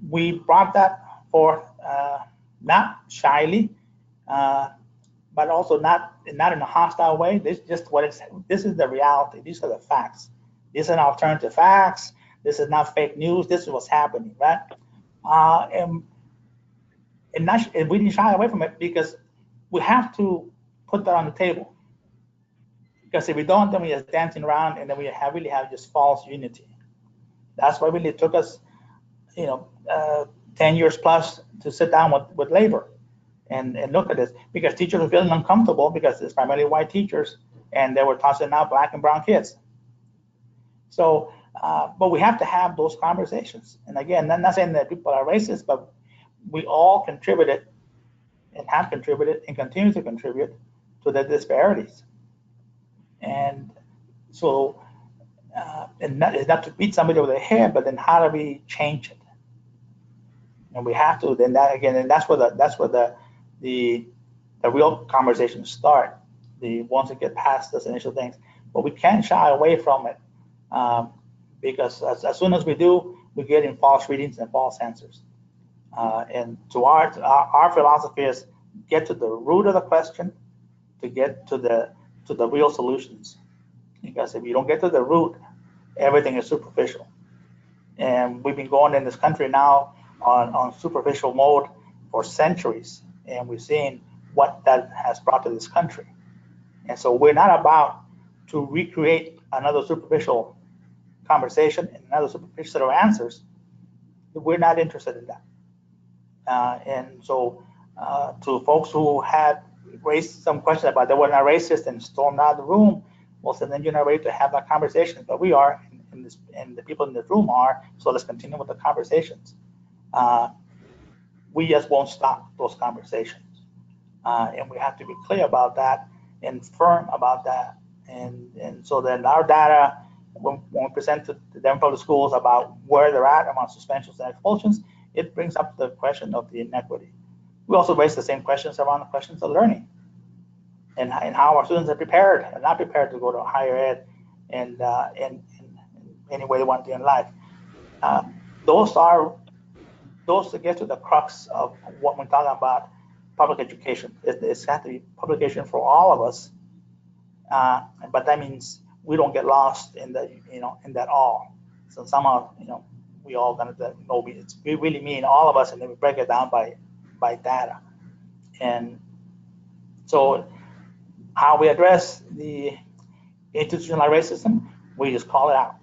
we brought that forth, not shyly, but also not in a hostile way. This is the reality. These are the facts. These are alternative facts. This is not fake news. This is what's happening, right? And we didn't shy away from it because we have to put that on the table. Because if we don't, then we're just dancing around and then we really have just false unity. That's why really it took us, 10 years plus to sit down with labor and look at this, because teachers were feeling uncomfortable because it's primarily white teachers and they were tossing out black and brown kids. So, but we have to have those conversations. And again, I'm not saying that people are racist, but we all contributed and have contributed and continue to contribute to the disparities. And so, and it's not to beat somebody over the head, but then how do we change it? And we have to. Then that again, and that's where the real conversations start. The ones that get past those initial things, but we can't shy away from it because as soon as we do, we get in false readings and false answers. And to our philosophy is get to the root of the question to get to the real solutions. Because if you don't get to the root, everything is superficial. And we've been going in this country now on superficial mode for centuries, and we've seen what that has brought to this country. And so we're not about to recreate another superficial conversation and another superficial set of answers. We're not interested in that. And so to folks who had raised some question about they were not racist and stormed out of the room, well, so then you're not ready to have that conversation, but we are, and the people in this room are, so let's continue with the conversations. We just won't stop those conversations. And we have to be clear about that and firm about that. And so then our data, when we present to them from the schools about where they're at among suspensions and expulsions, it brings up the question of the inequity. We also raise the same questions around the questions of learning and how our students are prepared and not prepared to go to higher ed and in any way they want to do in life. Those that get to the crux of what we're talking about public education. It's got to be public education for all of us, but that means we don't get lost in that all. So somehow, we all gonna know we really mean all of us, and then we break it down by data. And so, how we address the institutional racism, we just call it out,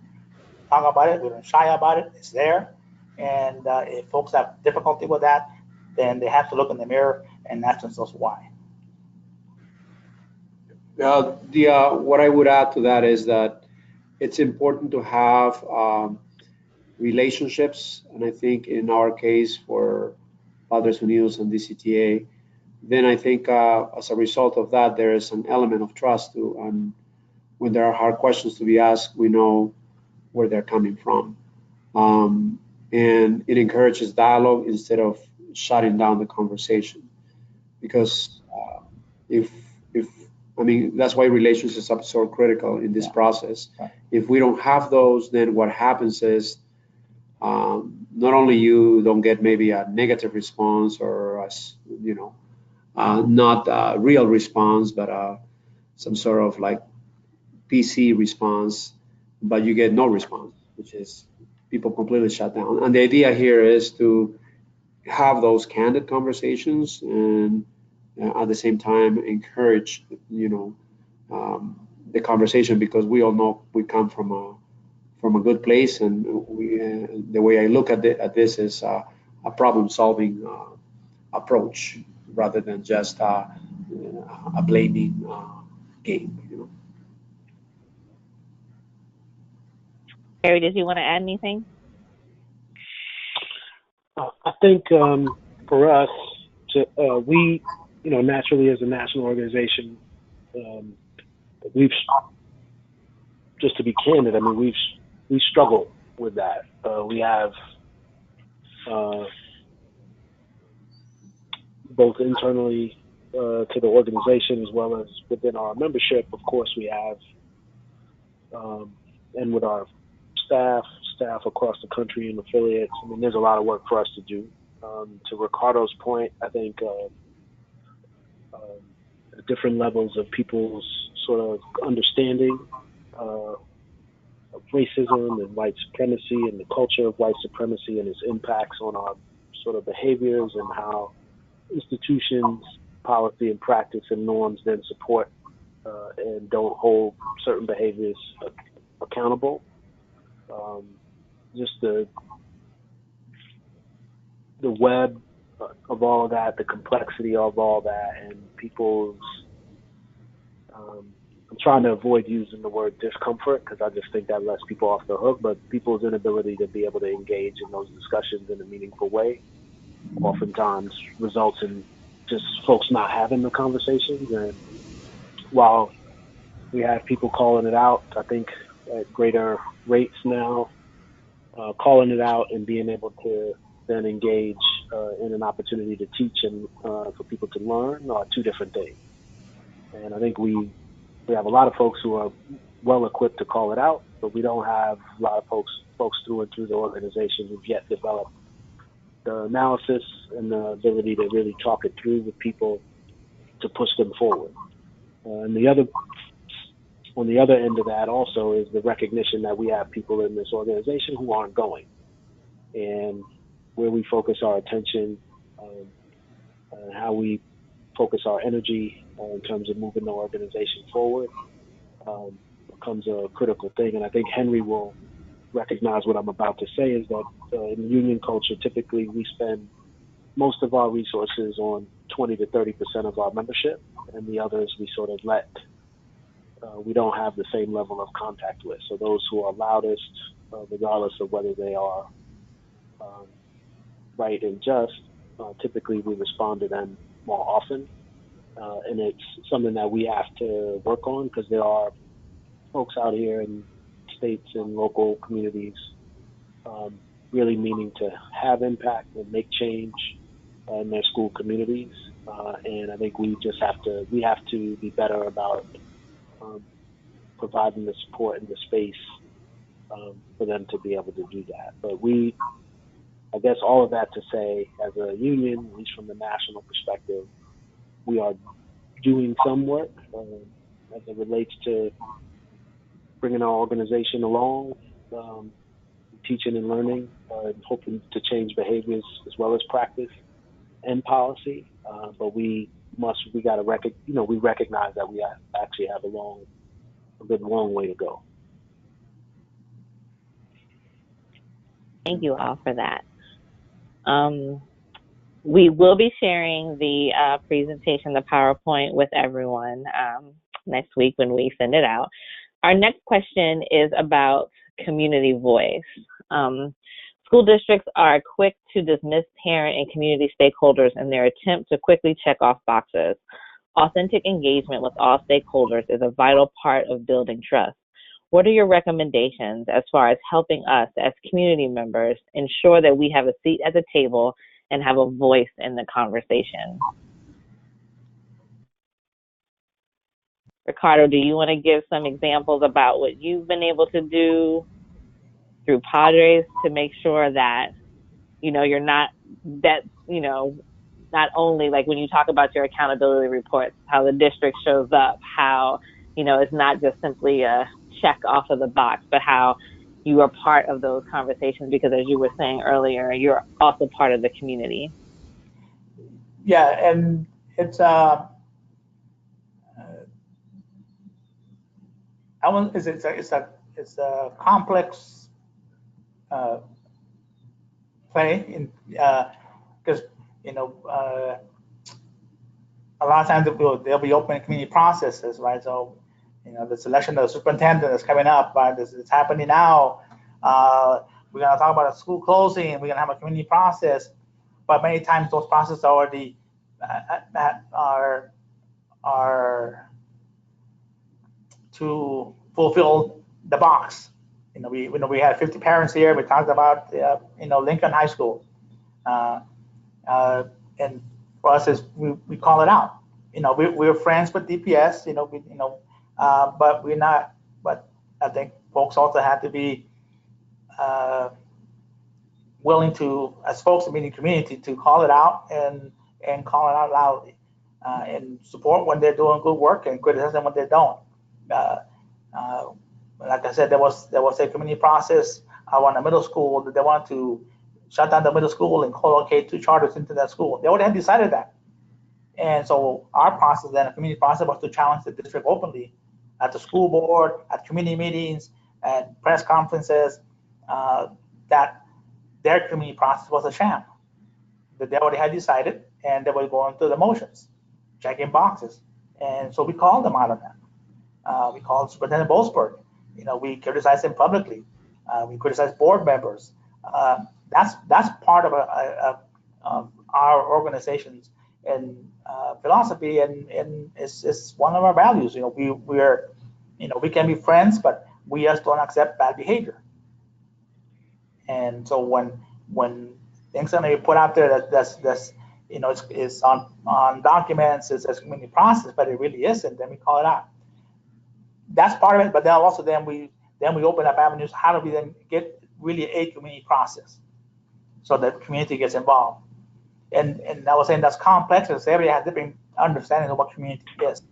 talk about it. We don't shy about it. It's there. And if folks have difficulty with that, then they have to look in the mirror and ask themselves why. What I would add to that is that it's important to have relationships, and I think in our case for Padres Unidos and DCTA, then I think as a result of that, there is an element of trust too, and when there are hard questions to be asked, we know where they're coming from. And it encourages dialogue instead of shutting down the conversation. Because that's why relationships are so critical in this process. If we don't have those, then what happens is not only you don't get maybe a negative response or you know, not a real response, but some sort of like PC response, but you get no response, which is people completely shut down. And the idea here is to have those candid conversations and at the same time encourage, you know, the conversation, because we all know we come from a good place, and the way I look at this is a problem solving approach rather than just a blaming game. You know. Harry, did you want to add anything? I think for us, we, naturally as a national organization, we've, just to be candid, I mean, we struggle with that. We have both internally to the organization as well as within our membership. Of course, we have, and with our staff across the country and affiliates. I mean, there's a lot of work for us to do. To Ricardo's point, I think different levels of people's sort of understanding of racism and white supremacy and the culture of white supremacy and its impacts on our sort of behaviors and how institutions, policy and practice and norms then support and don't hold certain behaviors accountable. Just the web of all of that, the complexity of all that, and people's I'm trying to avoid using the word discomfort because I just think that lets people off the hook, but people's inability to be able to engage in those discussions in a meaningful way oftentimes results in just folks not having the conversations. And while we have people calling it out, I think at greater rates now, calling it out and being able to then engage in an opportunity to teach and for people to learn are two different things. And I think we have a lot of folks who are well equipped to call it out, but we don't have a lot of folks through and through the organization who've yet developed the analysis and the ability to really talk it through with people to push them forward. And on the other end of that also is the recognition that we have people in this organization who aren't going, and where we focus our attention and how we focus our energy in terms of moving the organization forward becomes a critical thing. And I think Henry will recognize what I'm about to say is that in union culture, typically we spend most of our resources on 20 to 30% of our membership, and the others we sort of we don't have the same level of contact with. So those who are loudest, regardless of whether they are right and just, typically we respond to them more often. And it's something that we have to work on because there are folks out here in states and local communities really meaning to have impact and make change in their school communities. And I think we have to be better about providing the support and the space for them to be able to do that. But I guess all of that to say, as a union, at least from the national perspective, we are doing some work as it relates to bringing our organization along, teaching and learning, and hoping to change behaviors as well as practice and policy. But we recognize that we actually have a good long way to go. Thank you all for that. We will be sharing the presentation, the PowerPoint, with everyone next week when we send it out. Our next question is about community voice. School districts are quick to dismiss parent and community stakeholders in their attempt to quickly check off boxes. Authentic engagement with all stakeholders is a vital part of building trust. What are your recommendations as far as helping us as community members ensure that we have a seat at the table and have a voice in the conversation? Ricardo, do you want to give some examples about what you've been able to do through Padres to make sure that you're not that, not only like when you talk about your accountability reports, how the district shows up, how, it's not just simply a check off of the box, but how you are part of those conversations because, as you were saying earlier, you're also part of the community. Yeah, and it's it's a complex play in because a lot of times they'll be open community processes, right? So the selection of the superintendent is coming up, right? This is happening now. We're gonna talk about a school closing. We're gonna have a community process, but many times those processes are already that are to fulfill the box. We had 50 parents here. We talked about Lincoln High School, and for us is we call it out. We're friends with DPS. But we're not. But I think folks also have to be willing to, as folks in the community, to call it out and call it out loudly, and support when they're doing good work and criticize them when they don't. Uh, uh, like I said, there was a community process around the middle school that they wanted to shut down the middle school and co-locate 2 charters into that school. They already had decided that. And so our process then, a community process, was to challenge the district openly at the school board, at community meetings, at press conferences, that their community process was a sham, that they already had decided, and they were going through the motions, checking boxes. And so we called them out on that. We called Superintendent Boasberg. We criticized him publicly. We criticized board members. That's part of our organization's and philosophy, and it's one of our values. We can be friends, but we just don't accept bad behavior. And so when things are put out there that's it's on documents, it's a community process, but it really isn't, then we call it out. That's part of it. But then also then we open up avenues. How do we then get really a community process so that the community gets involved? And I was saying that's complex because everybody has different understanding of what community is.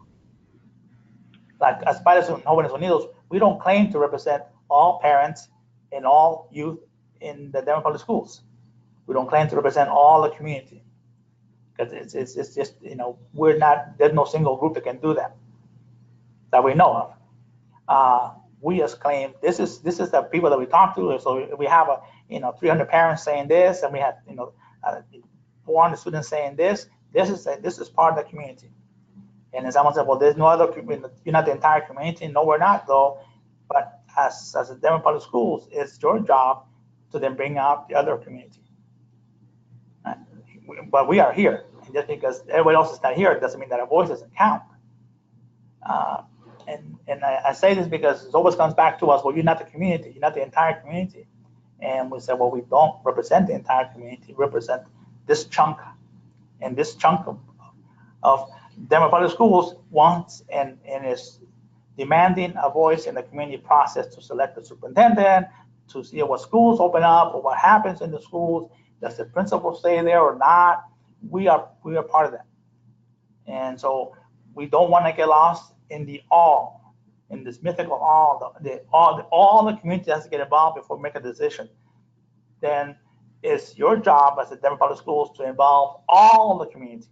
Like as Padres and Jóvenes Unidos, we don't claim to represent all parents and all youth in the Denver public schools. We don't claim to represent all the community because it's just we're not. There's no single group that can do that we know of. We just claim this is the people that we talk to. So we have 300 parents saying this, and we have 400 students saying this. This is part of the community. And then someone said, well, there's no other community. You're not the entire community. No, we're not though. But as the Denver public schools, it's your job to then bring out the other community. But we are here, and just because everybody else is not here, it doesn't mean that our voice doesn't count. And I say this because it always comes back to us, well, you're not the community, you're not the entire community. And we say, well, we don't represent the entire community, we represent this chunk. And this chunk of Denver Public Schools wants and is demanding a voice in the community process to select the superintendent, to see what schools open up or what happens in the schools. Does the principal stay there or not? We are part of that. And so we don't want to get lost in in this mythical all the community has to get involved before we make a decision. Then it's your job as the Denver Public Schools to involve all the community.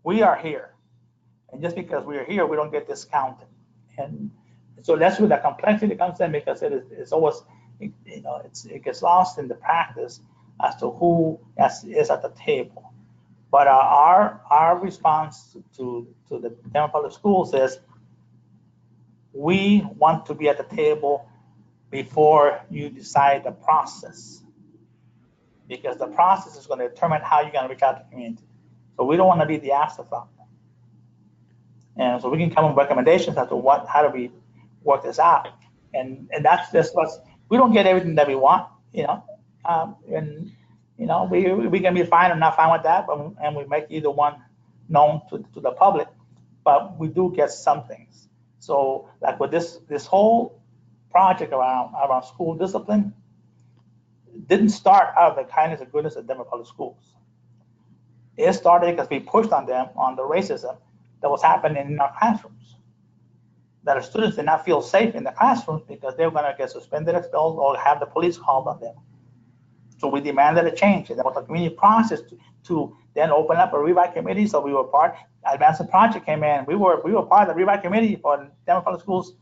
We are here, and just because we are here, we don't get discounted. And so that's where the complexity comes in, because it's always it gets lost in the practice as to who is at the table. But our response to the Denver Public Schools is we want to be at the table before you decide the process, because the process is going to determine how you're going to reach out to the community. So we don't want to be the afterthought. And so we can come with recommendations as to how do we work this out. And that's just we don't get everything that we want, and we can be fine or not fine with that, and we make either one known to the public, but we do get some things. So like with this whole project around school discipline, didn't start out of the kindness and goodness of Denver Public Schools. It started because we pushed on them on the racism that was happening in our classrooms. That our students did not feel safe in the classrooms because they were going to get suspended, expelled, or have the police called on them. So we demanded a change, and there was a community process to then open up a rewrite committee. So we were part. Advancing Project came in. We were part of the rewrite committee for Denver Public Schools,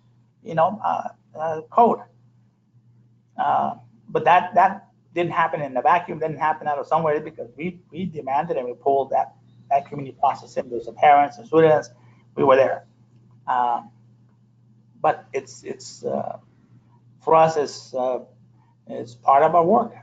code. But that didn't happen in the vacuum. Didn't happen out of somewhere because we demanded and we pulled that community process in. There's the parents and students. We were there. But it's for us it's part of our work.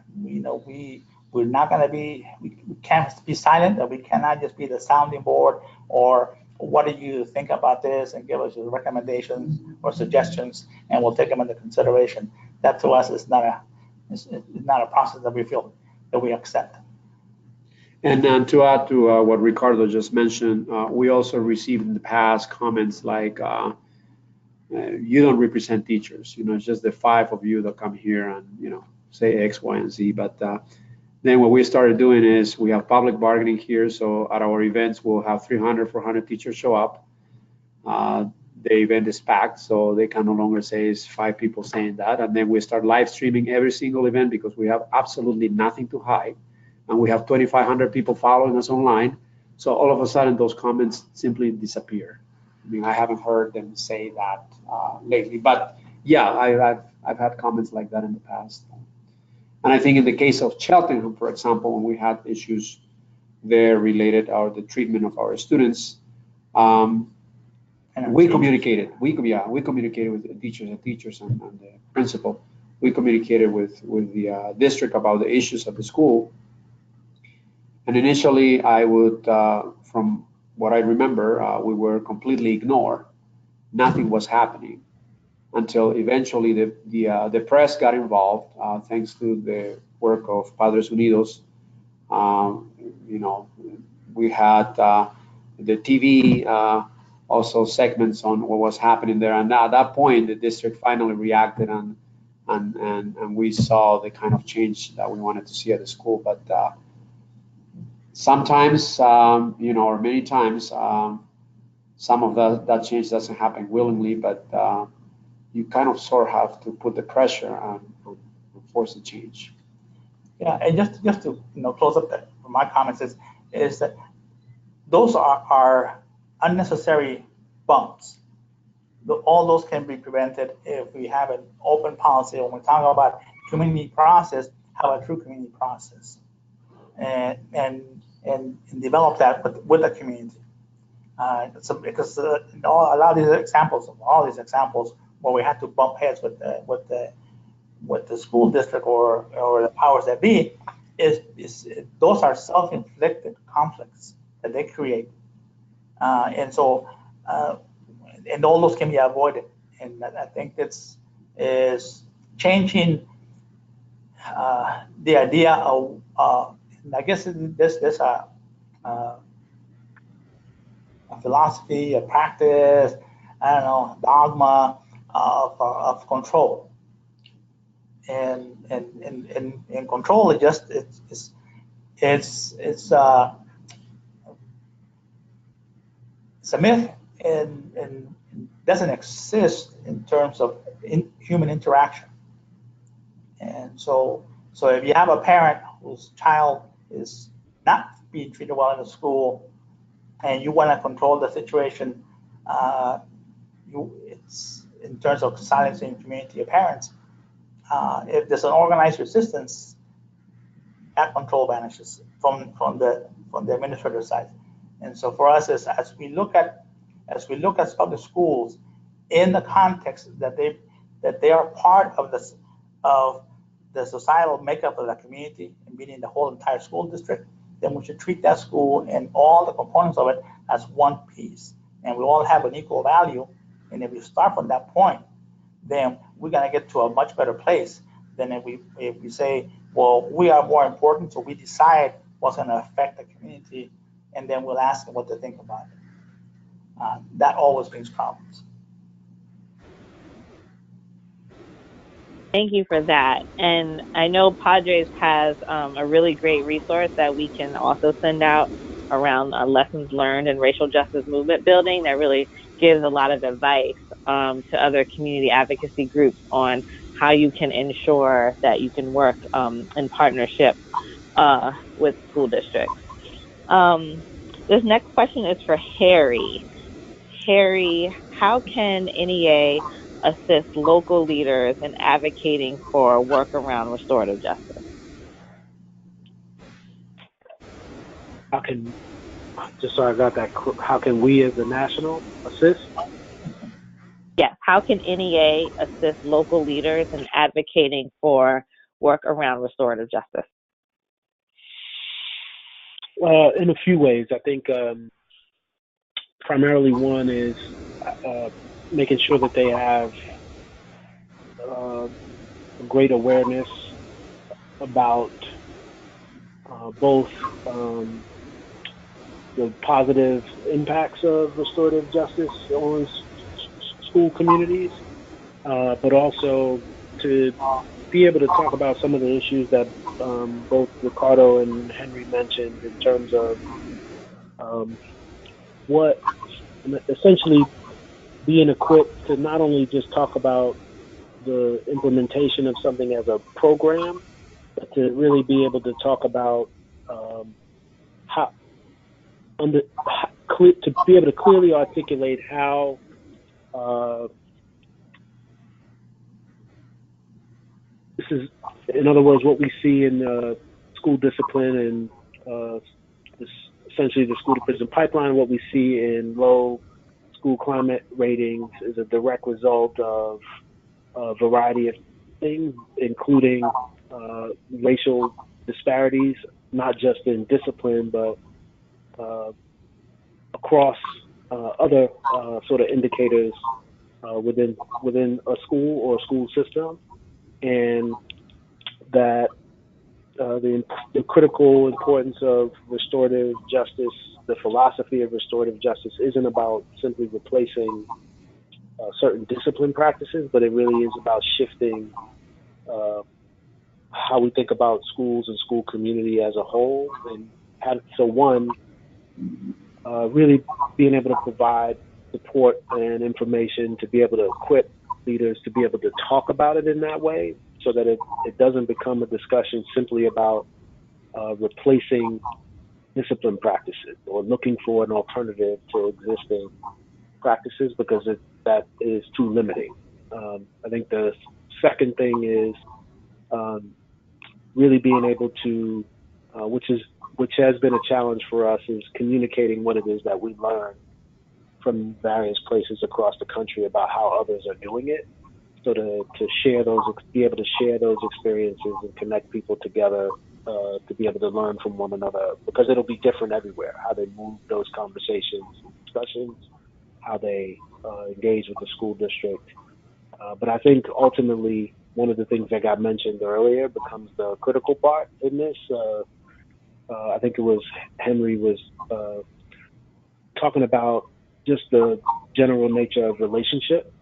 We're not going to be, we can't be silent, or we cannot just be the sounding board, or what do you think about this, and give us your recommendations or suggestions, and we'll take them into consideration. That to us is not a process that we feel that we accept. And to add to what Ricardo just mentioned, we also received in the past comments like, you don't represent teachers, it's just the 5 of you that come here and, say X, Y, and Z. But then what we started doing is we have public bargaining here. So at our events, we'll have 300, 400 teachers show up. The event is packed, so they can no longer say it's 5 people saying that. And then we start live streaming every single event because we have absolutely nothing to hide. And we have 2,500 people following us online. So all of a sudden, those comments simply disappear. I mean, I haven't heard them say that lately, but yeah, I've had comments like that in the past. And I think in the case of Cheltenham, for example, when we had issues there related to the treatment of our students, we communicated. We communicated with the teachers and the principal. We communicated with the district about the issues of the school. And initially, I would, from what I remember, we were completely ignored. Nothing was happening until eventually the press got involved, thanks to the work of Padres Unidos. We had the TV, also segments on what was happening there. And at that point, the district finally reacted, and we saw the kind of change that we wanted to see at the school. But sometimes, or many times, some of that change doesn't happen willingly, but you kind of sort of have to put the pressure on force the change. Yeah, and just to close up my comments is that those are unnecessary bumps. All those can be prevented if we have an open policy. When we talk about community process, have a true community process, and develop that with the community. So because a lot of these examples, where we had to bump heads with the school district or the powers that be, those are self-inflicted conflicts that they create, and so and all those can be avoided. And I think it's is changing the idea of I guess there's a philosophy, a practice, I don't know, dogma of control. And control is just it's a myth and doesn't exist in terms of human interaction. And so if you have a parent whose child is not being treated well in the school, and you want to control the situation, it's in terms of silencing community of parents. If there's an organized resistance, that control vanishes from the administrative side. And so for us, as we look at public schools in the context that they are part of the societal makeup of the community, and meaning the whole entire school district, then we should treat that school and all the components of it as one piece, and we all have an equal value. And if we start from that point, then we're going to get to a much better place than if we say, well, we are more important, so we decide what's going to affect the community, and then we'll ask them what they think about it. That always brings problems. Thank you for that. And I know Padres has a really great resource that we can also send out around lessons learned in racial justice movement building that really gives a lot of advice to other community advocacy groups on how you can ensure that you can work in partnership with school districts. Um, this next question is for Harry. Harry, how can NEA assist local leaders in advocating for work around restorative justice? How can, just so I got that, how can we as a national assist? Yes, how can NEA assist local leaders in advocating for work around restorative justice? In a few ways. I think primarily one is making sure that they have great awareness about both the positive impacts of restorative justice on school communities, but also to be able to talk about some of the issues that both Ricardo and Henry mentioned in terms of what essentially being equipped to not only just talk about the implementation of something as a program, but to really be able to talk about how, to be able to clearly articulate how this is, in other words, what we see in school discipline and this, essentially the school to prison pipeline, what we see in low school climate ratings is a direct result of a variety of things, including racial disparities, not just in discipline, but across other sort of indicators within a school or a school system, and that the critical importance of restorative justice, the philosophy of restorative justice, isn't about simply replacing certain discipline practices, but it really is about shifting how we think about schools and school community as a whole. And so one, really being able to provide support and information to be able to equip leaders to be able to talk about it in that way, so that it doesn't become a discussion simply about replacing discipline practices or looking for an alternative to existing practices, because that is too limiting. I think the second thing is really being able to, which has been a challenge for us, is communicating what it is that we learn from various places across the country about how others are doing it. So to share those, be able to share those experiences and connect people together to be able to learn from one another, because it'll be different everywhere, how they move those conversations and discussions, how they engage with the school district. But I think ultimately, one of the things that got mentioned earlier becomes the critical part in this. I think it was Henry was talking about just the general nature of relationship.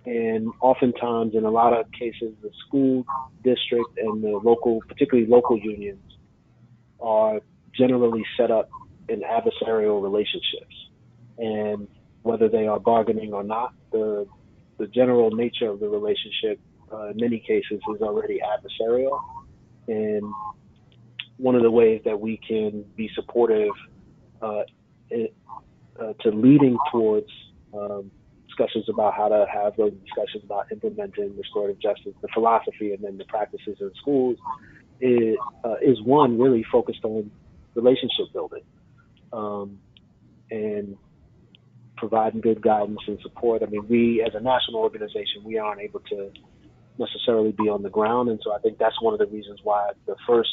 And oftentimes, in a lot of cases, the school district and the local, particularly local unions, are generally set up in adversarial relationships. And whether they are bargaining or not, the general nature of the relationship, in many cases, is already adversarial. And one of the ways that we can be supportive to leading towards discussions about how to have those discussions about implementing restorative justice, the philosophy, and then the practices in schools is one really focused on relationship building and providing good guidance and support. I mean, we as a national organization, we aren't able to necessarily be on the ground, and so I think that's one of the reasons why the first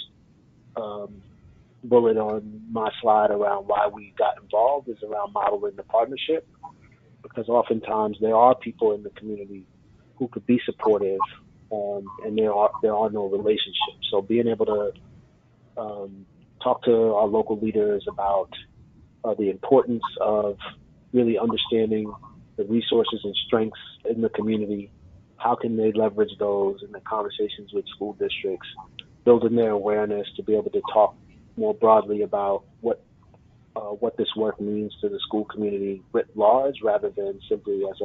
bullet on my slide around why we got involved is around modeling the partnership, because oftentimes there are people in the community who could be supportive, and there are no relationships. So being able to talk to our local leaders about the importance of really understanding the resources and strengths in the community, how can they leverage those in the conversations with school districts, building their awareness to be able to talk more broadly about what this work means to the school community writ large, rather than simply as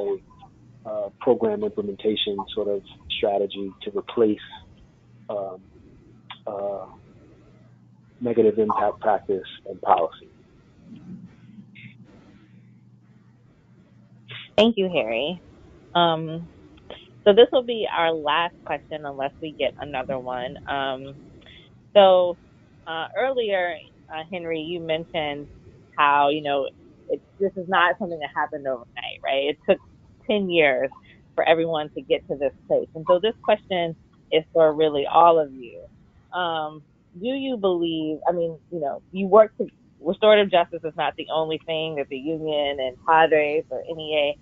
a program implementation sort of strategy to replace um, uh, negative impact practice and policy. Thank you, Harry. Um, so this will be our last question, unless we get another one. So earlier, Henry, you mentioned how this is not something that happened overnight, right? It took 10 years for everyone to get to this place, and so this question is for really all of you. Do you believe? I mean, you work to restorative justice is not the only thing that the union and Padres or NEA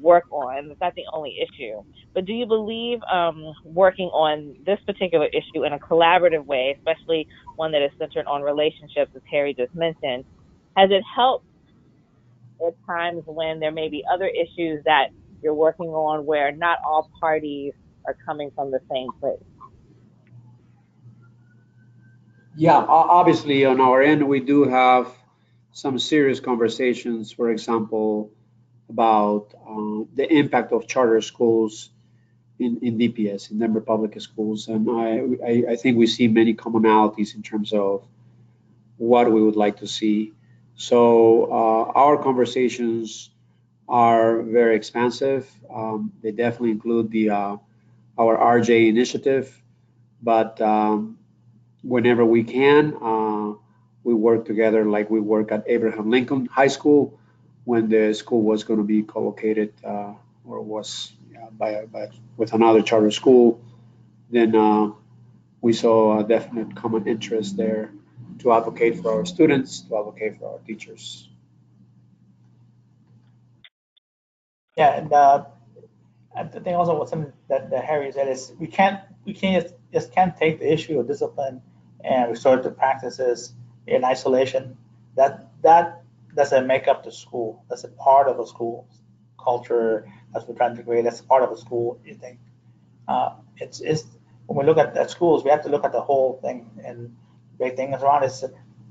work on. It's not the only issue. But do you believe working on this particular issue in a collaborative way, especially one that is centered on relationships, as Harry just mentioned, has it helped at times when there may be other issues that you're working on where not all parties are coming from the same place? Yeah, obviously on our end, we do have some serious conversations, for example, about the impact of charter schools in DPS, in Denver Public Schools. And I think we see many commonalities in terms of what we would like to see. So our conversations are very expansive. They definitely include our RJ initiative, but whenever we can, we work together like we work at Abraham Lincoln High School when the school was going to be co-located or was with another charter school. Then we saw a definite common interest there to advocate for our students, to advocate for our teachers. Yeah, and I think also what something that Harry said is we can't can't take the issue of discipline and restorative practices in isolation. That doesn't make up the school. That's a part of a school culture as we're trying to create. That's part of a school. You think it's when we look at schools, we have to look at the whole thing. And the big thing is around is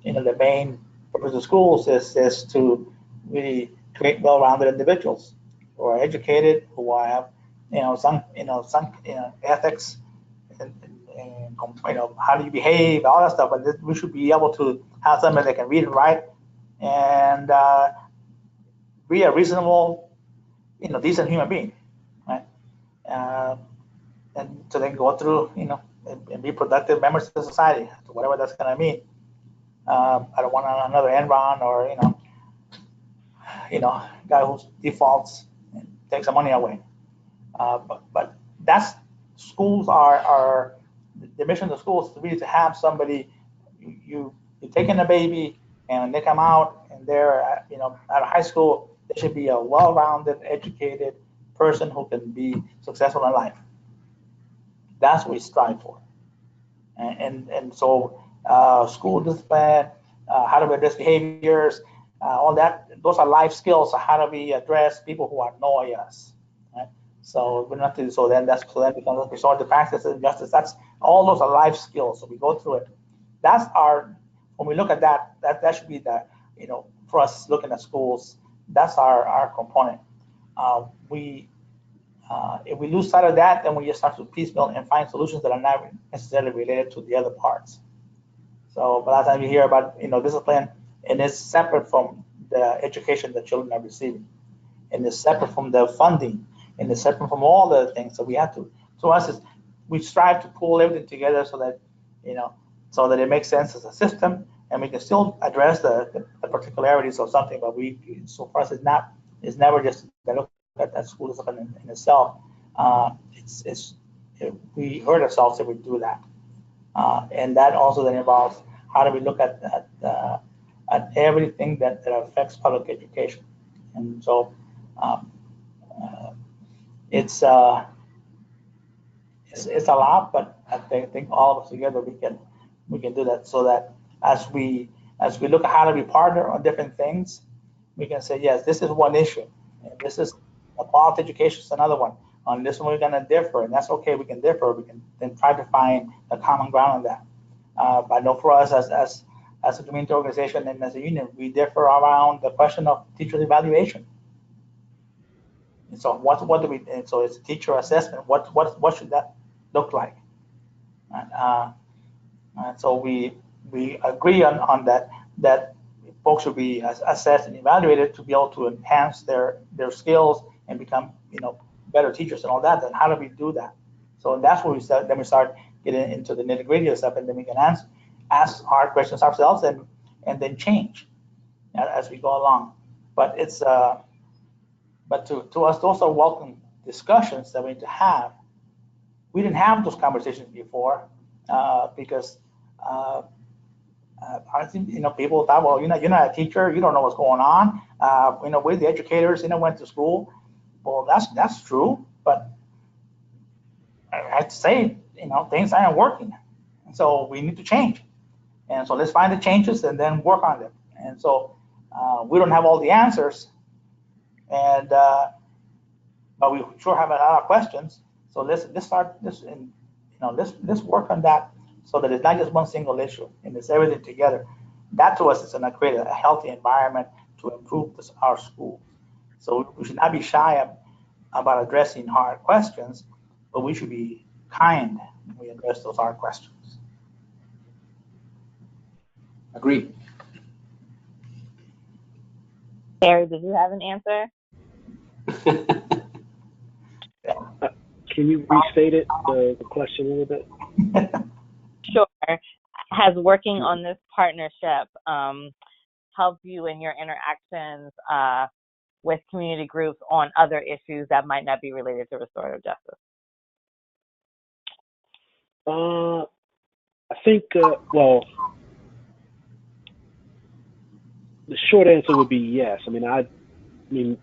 the main purpose of schools is to really create well-rounded individuals who are educated, who have some ethics and how do you behave, all that stuff. But we should be able to have somebody that can read and write and be a reasonable, decent human being, right? Uh, and so they go through, and be productive members of society, whatever that's going to mean. I don't want another Enron or guy who defaults and takes the money away. But that's schools are the mission of schools is really to have somebody you take in a baby and they come out and they're at a high school. They should be a well-rounded, educated person who can be successful in life. That's what we strive for. And so school discipline, how do we address behaviors, all that. Those are life skills. So how do we address people who annoy us? Right? So we're not to, so then becomes restorative practice and justice. That's all those are life skills. So we go through it. That's our when we look at that should be the for us looking at schools. That's our component. We if we lose sight of that, then we just start to piecemeal and find solutions that are not necessarily related to the other parts. So, by the time you hear about discipline, and it's separate from the education that children are receiving, and it's separate from the funding, and it's separate from all the things. So we have to. So us is we strive to pull everything together so that so that it makes sense as a system, and we can still address the particularities of something. But so for us, it's never just to look at that school discipline in itself. We hurt ourselves if we do that, and that also then involves how do we look at everything that affects public education. And so um, uh, it's a lot, but I think all of us together we can do that. So that as we look at how do we partner on different things, we can say yes, this is one issue, and this is quality education is another one. On this one, we're going to differ, and that's okay. We can differ. We can then try to find the common ground on that. I know for us as a community organization and as a union, we differ around the question of teacher evaluation. And so what do we? And so it's teacher assessment. What should that look like? And so we agree on that folks should be assessed and evaluated to be able to enhance their skills and become better teachers and all that. Then how do we do that? So that's where we start. Then we start getting into the nitty gritty of stuff, and then we can ask hard questions ourselves and then change as we go along. But it's but to us, those are welcome discussions that we need to have. We didn't have those conversations before because I think people thought, well, you're not a teacher, you don't know what's going on. We're the educators, went to school. Well, that's true, but I have to say, things aren't working, and so we need to change. And so let's find the changes and then work on them. And so we don't have all the answers, and but we sure have a lot of questions. So let's start this, and let's work on that so that it's not just one single issue and it's everything together. That to us is going to create a healthy environment to improve our schools. So we should not be shy about addressing hard questions, but we should be kind when we address those hard questions. Agreed. Harry, did you have an answer? Can you restate it, the question a little bit? Sure. Has working on this partnership helped you in your interactions with community groups on other issues that might not be related to restorative justice? I think, well, the short answer would be yes. I mean,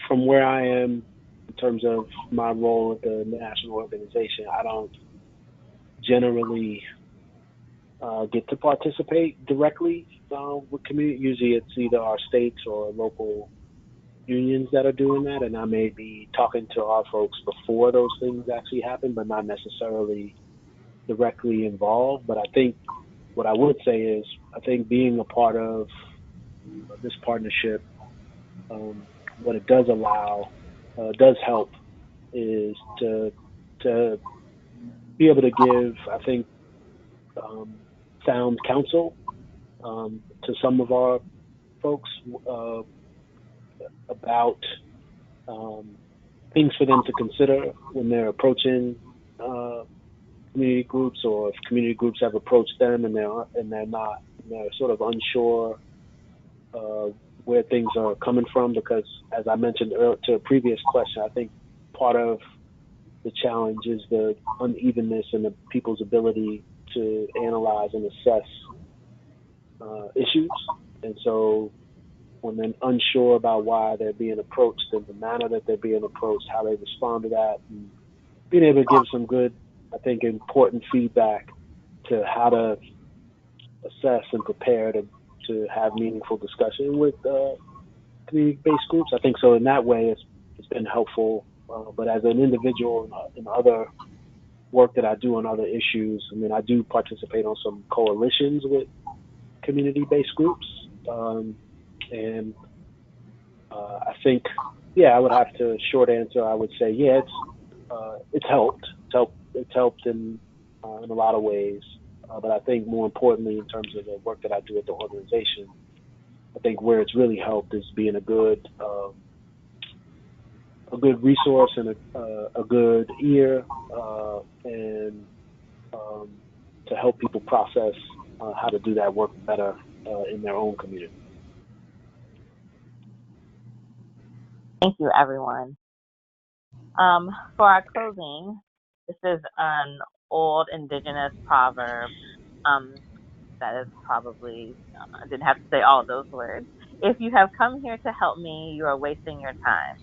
from where I am in terms of my role at the national organization, I don't generally get to participate directly with community. Usually it's either our states or local unions that are doing that, and I may be talking to our folks before those things actually happen, but not necessarily directly involved. But I think what I would say is I think being a part of this partnership, what it does allow, does help, is to be able to give, I think, sound counsel to some of our folks about things for them to consider when they're approaching community groups, or if community groups have approached them and they're sort of unsure where things are coming from. Because as I mentioned earlier to a previous question, I think part of the challenge is the unevenness in the people's ability to analyze and assess issues. And so when they're unsure about why they're being approached and the manner that they're being approached, how they respond to that, and being able to give some good, I think, important feedback to how to assess and prepare to have meaningful discussion with community-based groups. I think so in that way it's been helpful. But as an individual in other work that I do on other issues, I do participate on some coalitions with community-based groups. And I think, I would have to, short answer, I would say, it's helped. It's helped in a lot of ways. But I think more importantly, in terms of the work that I do at the organization, I think where it's really helped is being a good resource and a good ear, and to help people process how to do that work better in their own community. Thank you, everyone. For our closing, this is an old indigenous proverb that is probably, I didn't have to say all of those words. If you have come here to help me, you are wasting your time.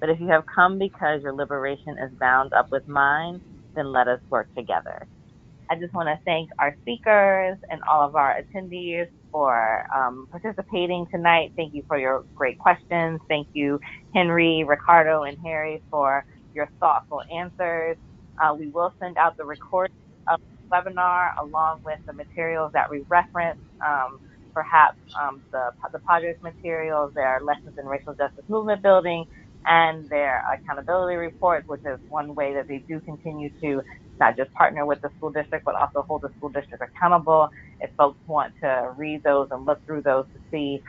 But if you have come because your liberation is bound up with mine, then let us work together. I just want to thank our speakers and all of our attendees for participating tonight. Thank you for your great questions. Thank you, Henry, Ricardo, and Harry, for your thoughtful answers. We will send out the recording of the webinar along with the materials that we reference, perhaps the Padres materials, their lessons in racial justice movement building, and their accountability reports, which is one way that they do continue to not just partner with the school district, but also hold the school district accountable. If folks want to read those and look through those to see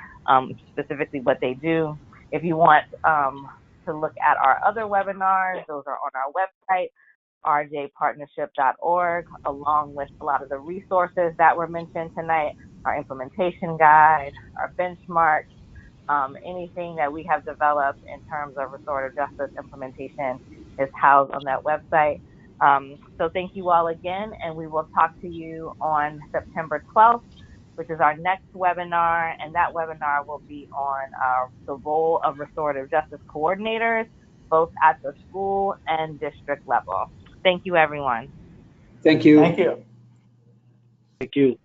specifically what they do. If you want to look at our other webinars, those are on our website, rjpartnership.org, along with a lot of the resources that were mentioned tonight, our implementation guide, our benchmarks, anything that we have developed in terms of restorative justice implementation is housed on that website. So thank you all again, and we will talk to you on September 12th, which is our next webinar, and that webinar will be on the role of restorative justice coordinators, both at the school and district level. Thank you, everyone. Thank you. Thank you. Thank you.